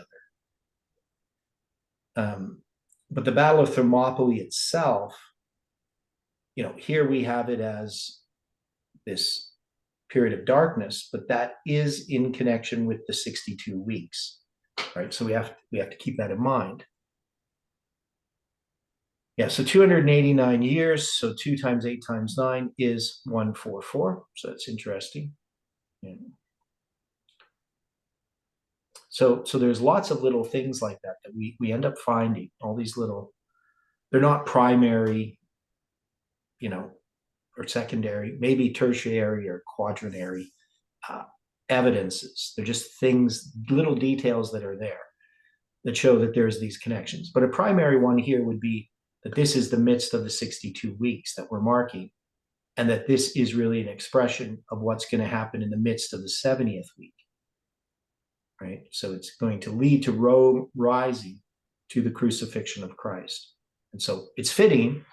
other. But the Battle of Thermopylae itself, here we have it as this period of darkness, but that is in connection with the 62 weeks, right? So we have to keep that in mind. Yeah, so 289 years, so 2 times 8 times 9 is 144. So that's interesting. Yeah. So there's lots of little things like that we end up finding. All these little, they're not primary, or secondary, maybe tertiary or quaternary evidences. They're just things, little details that are there that show that there's these connections. But a primary one here would be that this is the midst of the 62 weeks that we're marking, and that this is really an expression of what's going to happen in the midst of the 70th week, right? So it's going to lead to Rome rising to the crucifixion of Christ. And so it's fitting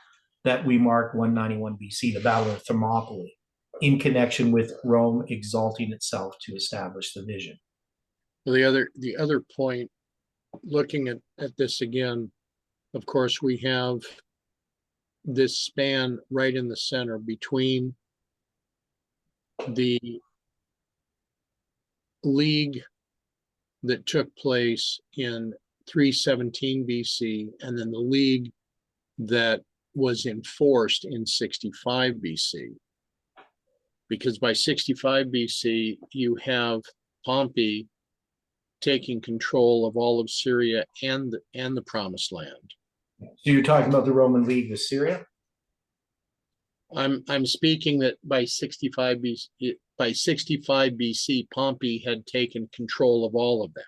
that we mark 191 BC, the Battle of Thermopylae, in connection with Rome exalting itself to establish the vision. Well, the other point, looking at this again, of course, we have this span right in the center between the league that took place in 317 BC and then the league that was enforced in 65 BC. Because by 65 BC, you have Pompey taking control of all of Syria and the Promised Land. So you're talking about the Roman League with Syria? I'm speaking that by 65 BC, Pompey had taken control of all of that.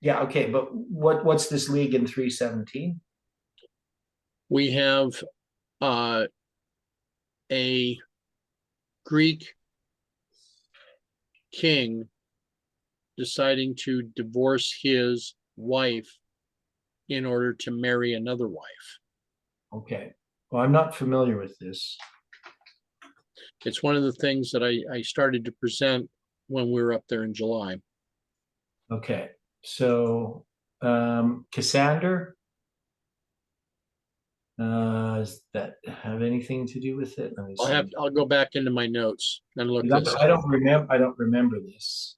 Yeah, okay, but what's this league in 317? We have a Greek king deciding to divorce his wife in order to marry another wife. Okay, well, I'm not familiar with this. It's one of the things that I started to present when we were up there in July. Okay, so Cassander, does that have anything to do with it? Let me see. I'll go back into my notes and look this. I don't remember this.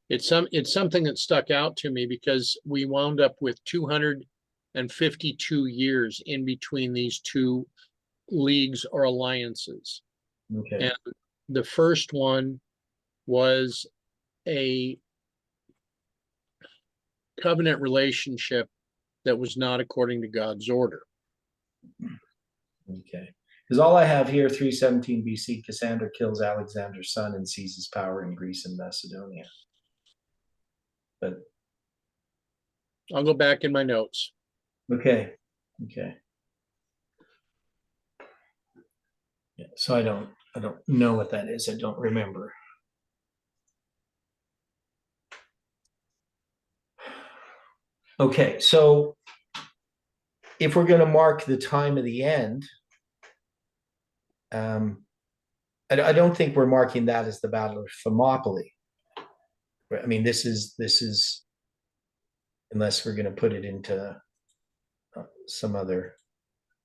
It's something that stuck out to me because we wound up with 252 years in between these two leagues or alliances. Okay. And the first one was a covenant relationship that was not according to God's order. Okay. Because all I have here, 317 BC, Cassander kills Alexander's son and seizes power in Greece and Macedonia. But I'll go back in my notes. okay. Yeah, so I don't know what that is. I don't remember. Okay, so if we're going to mark the time of the end, I don't think we're marking that as the Battle of Thermopylae. I mean, this is unless we're going to put it into some other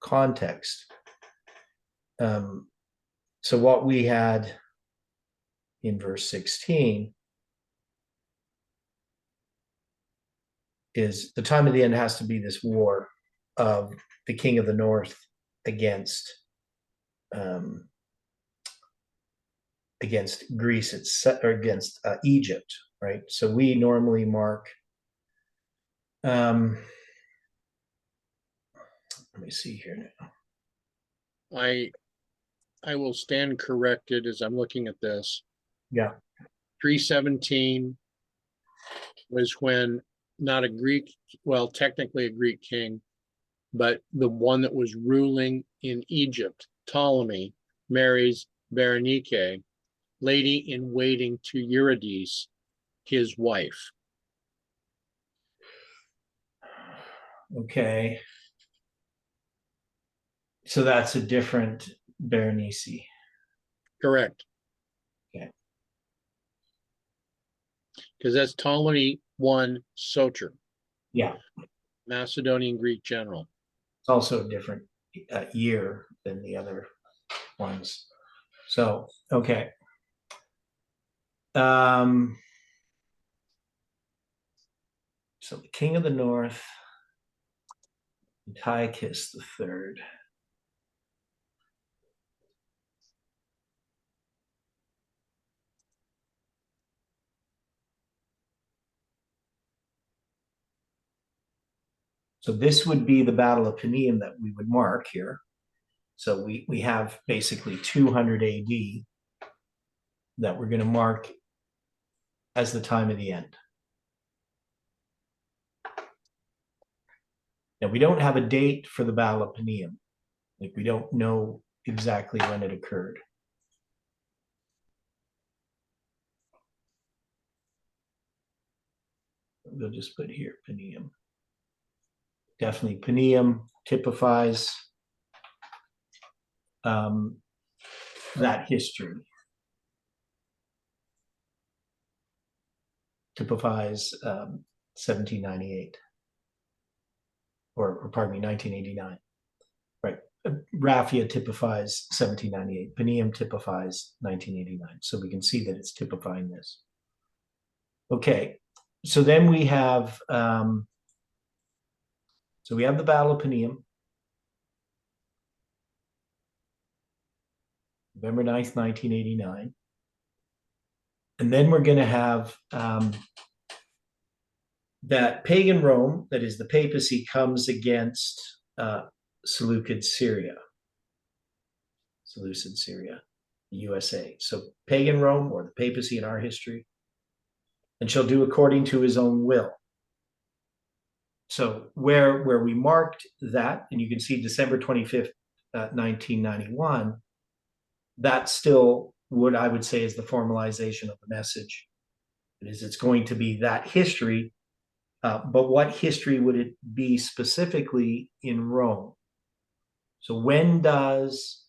context. So what we had in verse 16 is the time of the end has to be this war of the king of the north against against Greece, or against Egypt, right? So we normally mark. Let me see here now. I will stand corrected as I'm looking at this. Yeah, 317 was when not a Greek, well, technically a Greek king, but the one that was ruling in Egypt, Ptolemy, marries Berenike, lady in waiting to Eurydice, his wife. okay. So that's a different Berenice. Correct. Okay. Because that's Ptolemy I Soter, Yeah, Macedonian Greek general. it's also a different year than the other ones. So, okay. So the king of the north, Antiochus the third. So this would be the Battle of Panium that we would mark here. So we have basically 200 AD that we're going to mark as the time of the end. Now, we don't have a date for the Battle of Panium. Like, we don't know exactly when it occurred. We'll just put here Panium. Definitely Panium typifies that history. Typifies 1798. Or pardon me, 1989. Right. Raphia typifies 1798. Panium typifies 1989. So we can see that it's typifying this. Okay. So then we have the Battle of Panium. November 9th, 1989. And then we're going to have that pagan Rome, that is the papacy, comes against Seleucid Syria. Seleucid Syria, the USA. So pagan Rome, or the papacy in our history, and shall do according to his own will. So where we marked that, and you can see December 25th, 1991, that's still what I would say is the formalization of the message. It's going to be that history, but what history would it be specifically in Rome? So when does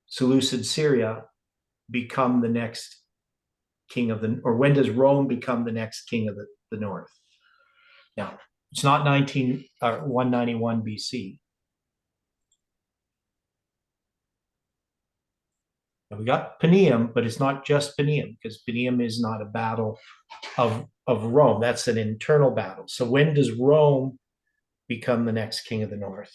Seleucid Syria become the next king of the, or when does Rome become the next king of the north? Now, it's not 191 BC. Now, we got Panium, but it's not just Panium, because Panium is not a battle of Rome. That's an internal battle. So when does Rome become the next king of the north?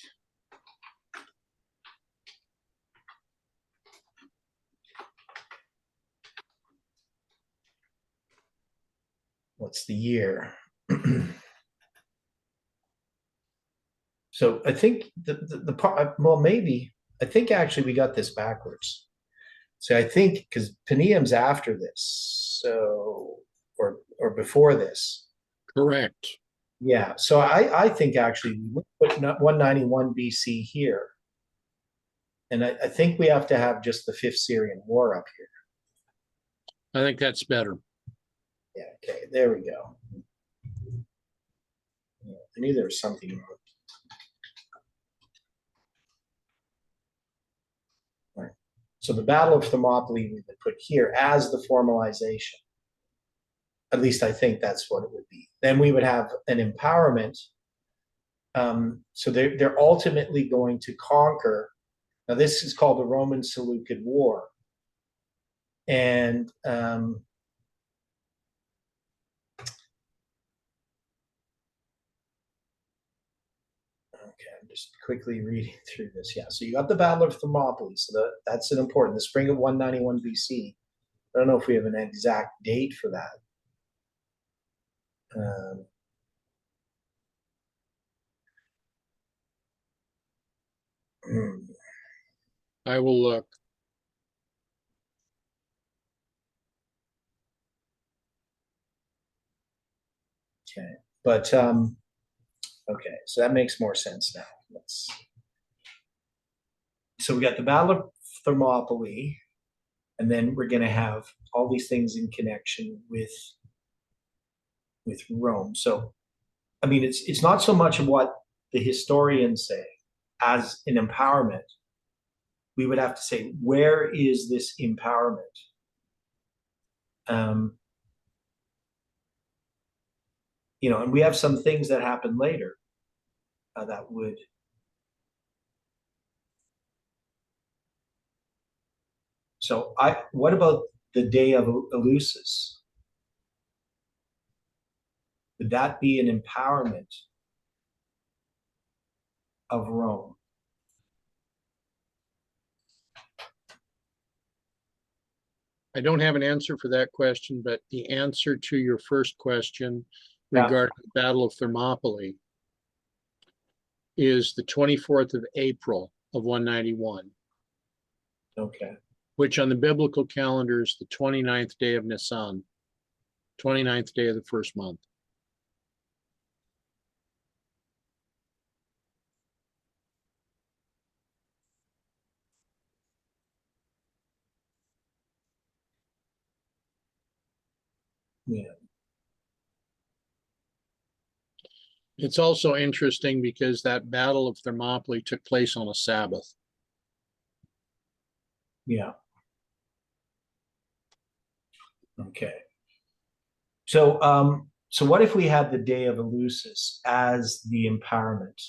What's the year? So I think the part, well, maybe, I think actually we got this backwards. So I think because Panium's after this, so, or before this. Correct. Yeah, so I think actually we put 191 BC here. And I think we have to have just the Fifth Syrian War up here. I think that's better. Yeah, okay, there we go. Yeah, I knew there was something wrong. Right. So the Battle of Thermopylae we would put here as the formalization. At least I think that's what it would be. Then we would have an empowerment. So they're ultimately going to conquer. Now this is called the Roman Seleucid War. And just quickly reading through this. Yeah, so you got the Battle of Thermopylae. So that's an important, the spring of 191 BC. I don't know if we have an exact date for that. I will look. Okay, but okay, so that makes more sense now. So we got the Battle of Thermopylae, and then we're going to have all these things in connection with Rome. So, I mean, it's not so much of what the historians say as an empowerment. We would have to say, where is this empowerment? You know, and we have some things that happen later that would. So what about the day of Eleusis? Would that be an empowerment of Rome? I don't have an answer for that question, but the answer to your first question Yeah. regarding the Battle of Thermopylae is the 24th of April of 191, Okay. which on the biblical calendar is the 29th day of Nisan, 29th day of the first month. Yeah. It's also interesting because that Battle of Thermopylae took place on a Sabbath. Yeah. Okay. So, so what if we had the day of Eleusis as the empowerment?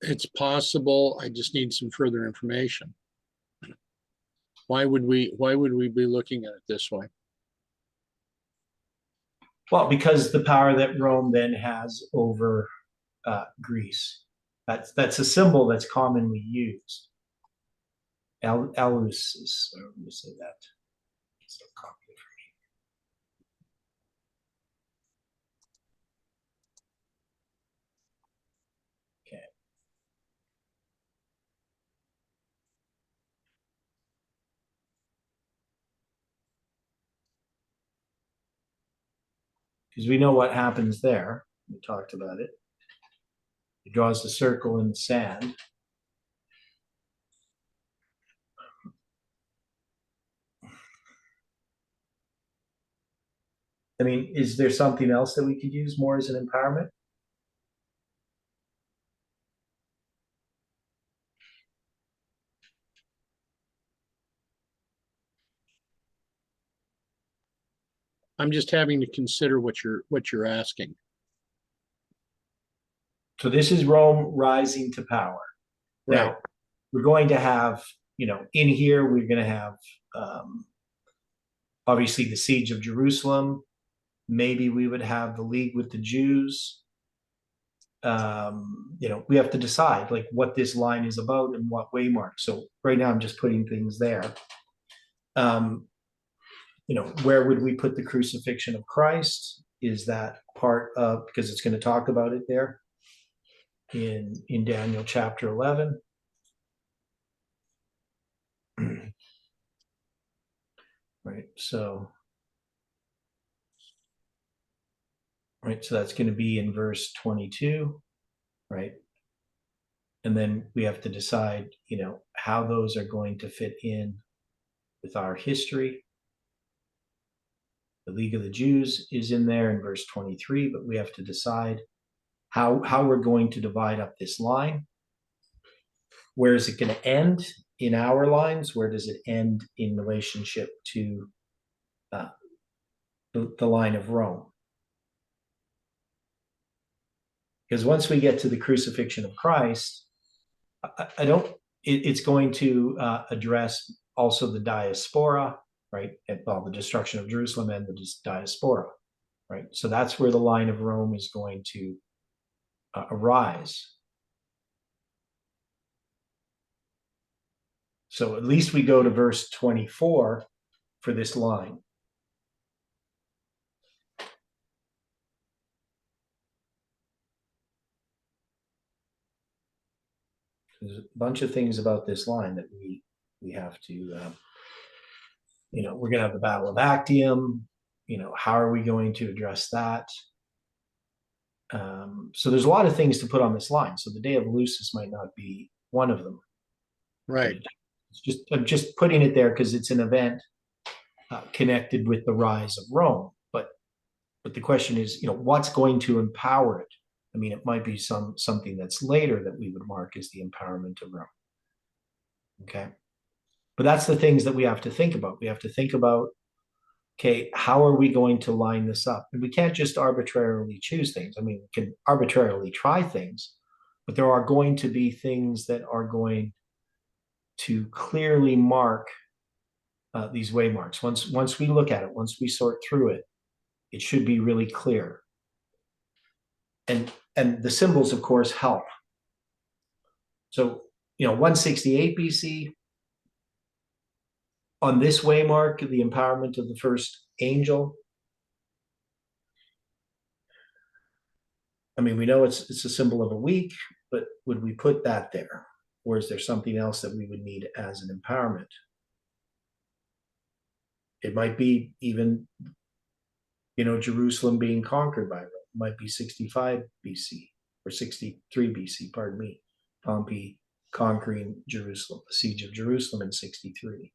It's possible. I just need some further information. Why would we be looking at it this way? Well, because the power that Rome then has over Greece. That's a symbol that's commonly used. Eleusis, or let me say that. So copy it for me. Okay. Because we know what happens there. We talked about it. He draws the circle in the sand. I mean, is there something else that we could use more as an empowerment? I'm just having to consider what you're asking. So this is Rome rising to power. Right. Now, we're going to have, you know, in here, we're going to have obviously the siege of Jerusalem. Maybe we would have the league with the Jews. You know, we have to decide like what this line is about and what waymark. So right now I'm just putting things there. You know, where would we put the crucifixion of Christ? Is that part of, because it's going to talk about it there in Daniel chapter 11. Right, so that's going to be in verse 22, right? And then we have to decide, you know, how those are going to fit in with our history. The League of the Jews is in there in verse 23, but we have to decide how we're going to divide up this line. Where is it going to end in our lines? Where does it end in relationship to the line of Rome? Because once we get to the crucifixion of Christ, I don't it's going to address also the diaspora, right? And, well, the destruction of Jerusalem and the diaspora, right? So that's where the line of Rome is going to arise. So at least we go to verse 24 for this line. There's a bunch of things about this line that we have to, you know, we're going to have the Battle of Actium. You know, how are we going to address that? So there's a lot of things to put on this line. So the Day of Lucis might not be one of them. Right. It's just, I'm just putting it there because it's an event connected with the rise of Rome. But the question is, you know, what's going to empower it? I mean, it might be something that's later that we would mark as the empowerment of Rome. Okay. But that's the things that we have to think about. We have to think about, okay, how are we going to line this up? And we can't just arbitrarily choose things. I mean, we can arbitrarily try things, but there are going to be things that are going to clearly mark these waymarks. Once we look at it, once we sort through it, it should be really clear. And the symbols, of course, help. So, you know, 168 BC, on this waymark, the empowerment of the first angel. I mean, we know it's a symbol of a week, but would we put that there? Or is there something else that we would need as an empowerment? It might be even, you know, Jerusalem being conquered by Rome. It might be 65 BC or 63 BC, pardon me. Pompey conquering Jerusalem, the siege of Jerusalem in 63.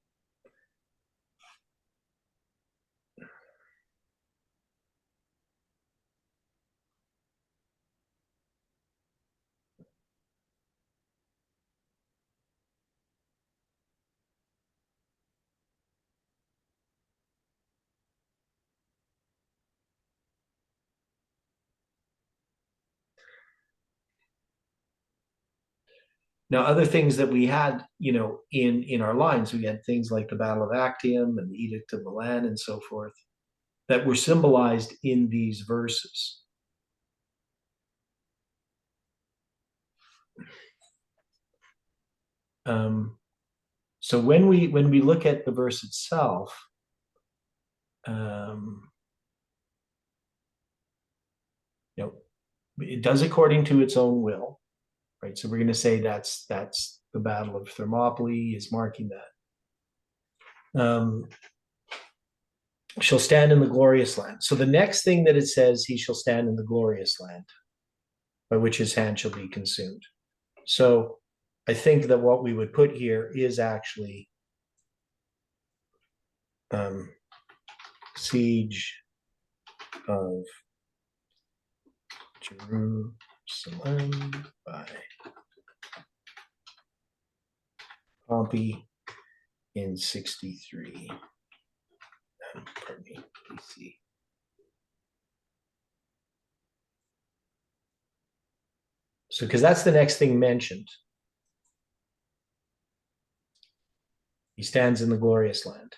Now, other things that we had, you know, in our lines, we had things like the Battle of Actium and the Edict of Milan and so forth that were symbolized in these verses. So when we look at the verse itself, you know, it does according to its own will, right? So we're going to say that's the Battle of Thermopylae is marking that. Shall stand in the glorious land. So the next thing that it says, he shall stand in the glorious land, by which his hand shall be consumed. So I think that what we would put here is actually siege of Jerusalem by Pompey in 63. Pardon me, BC. So, because that's the next thing mentioned. He stands in the glorious land.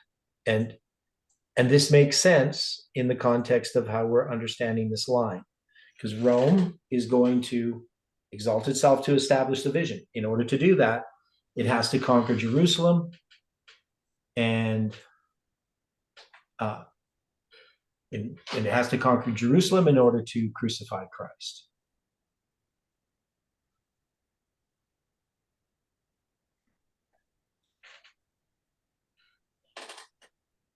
And this makes sense in the context of how we're understanding this line. Because Rome is going to exalt itself to establish the vision. In order to do that, it has to conquer Jerusalem and it has to conquer Jerusalem in order to crucify Christ.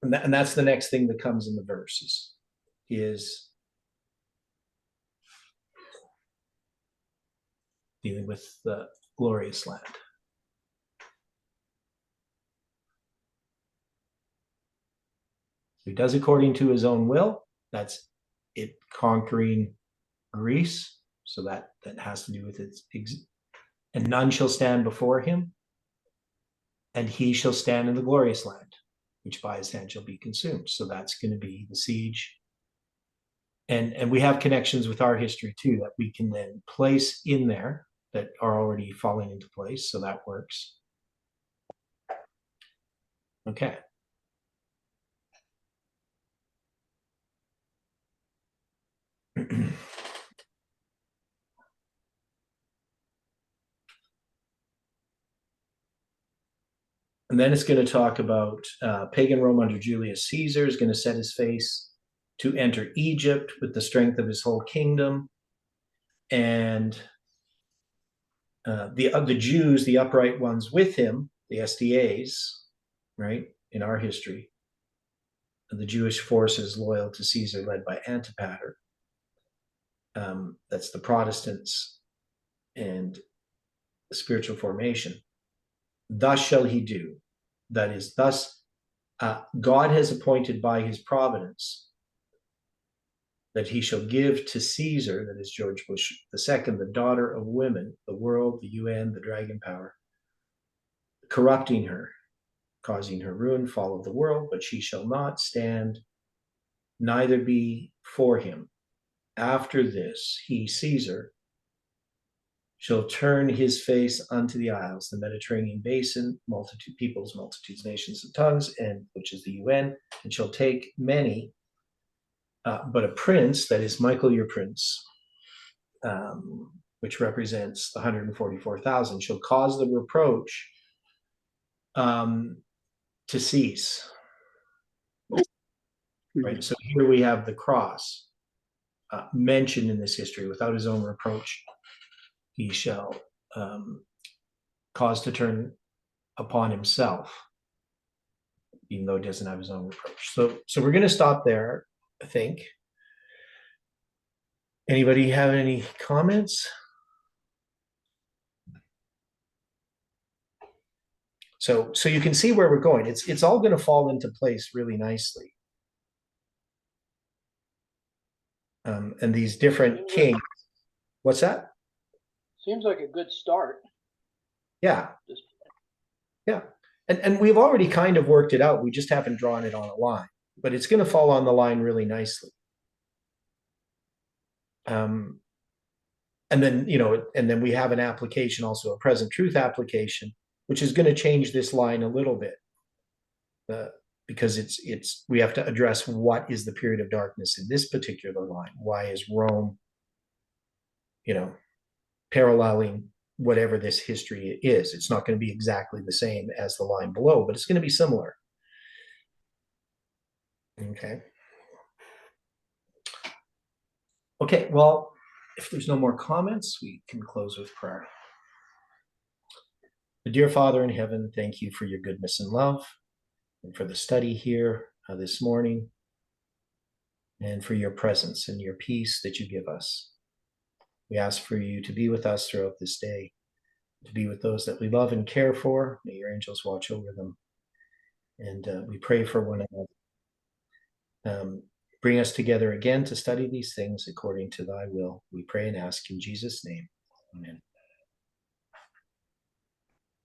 And that's the next thing that comes in the verses is dealing with the glorious land. He does according to his own will. That's it conquering Greece. So that has to do with its, and none shall stand before him. And he shall stand in the glorious land, which by his hand shall be consumed. So that's going to be the siege. And we have connections with our history too, that we can then place in there that are already falling into place. So that works. Okay. And then it's going to talk about pagan Rome under Julius Caesar is going to set his face to enter Egypt with the strength of his whole kingdom. And the Jews, the upright ones with him, the SDAs, right, in our history, the Jewish forces loyal to Caesar led by Antipater. That's the Protestants and spiritual formation. Thus shall he do. That is, thus God has appointed by his providence that he shall give to Caesar, that is George Bush II, the daughter of women, the world, the UN, the dragon power, corrupting her, causing her ruin, fall of the world, but she shall not stand, neither be for him. After this, he, Caesar, shall turn his face unto the isles, the Mediterranean basin, multitude peoples, multitudes, nations, and tongues, and which is the UN, and shall take many, but a prince, that is Michael your prince, which represents the 144,000, shall cause the reproach to cease. Right. So here we have the cross mentioned in this history. Without his own reproach, he shall cause to turn upon himself, even though he doesn't have his own reproach. So we're going to stop there, I think. Anybody have any comments? So you can see where we're going. It's all going to fall into place really nicely. And these different kings. What's that? Seems like a good start. Yeah. Just Yeah. And we've already kind of worked it out. We just haven't drawn it on a line, but it's going to fall on the line really nicely. And then, and then we have an application, also a present truth application, which is going to change this line a little bit. Because we have to address what is the period of darkness in this particular line. Why is Rome, paralleling whatever this history is? It's not going to be exactly the same as the line below, but it's going to be similar. Okay. Okay, well, if there's no more comments, we can close with prayer. Dear Father in heaven, thank you for your goodness and love, and for the study here this morning, and for your presence and your peace that you give us. We ask for you to be with us throughout this day, to be with those that we love and care for. May your angels watch over them. And we pray for one another. Bring us together again to study these things according to thy will. We pray and ask in Jesus' name. Amen.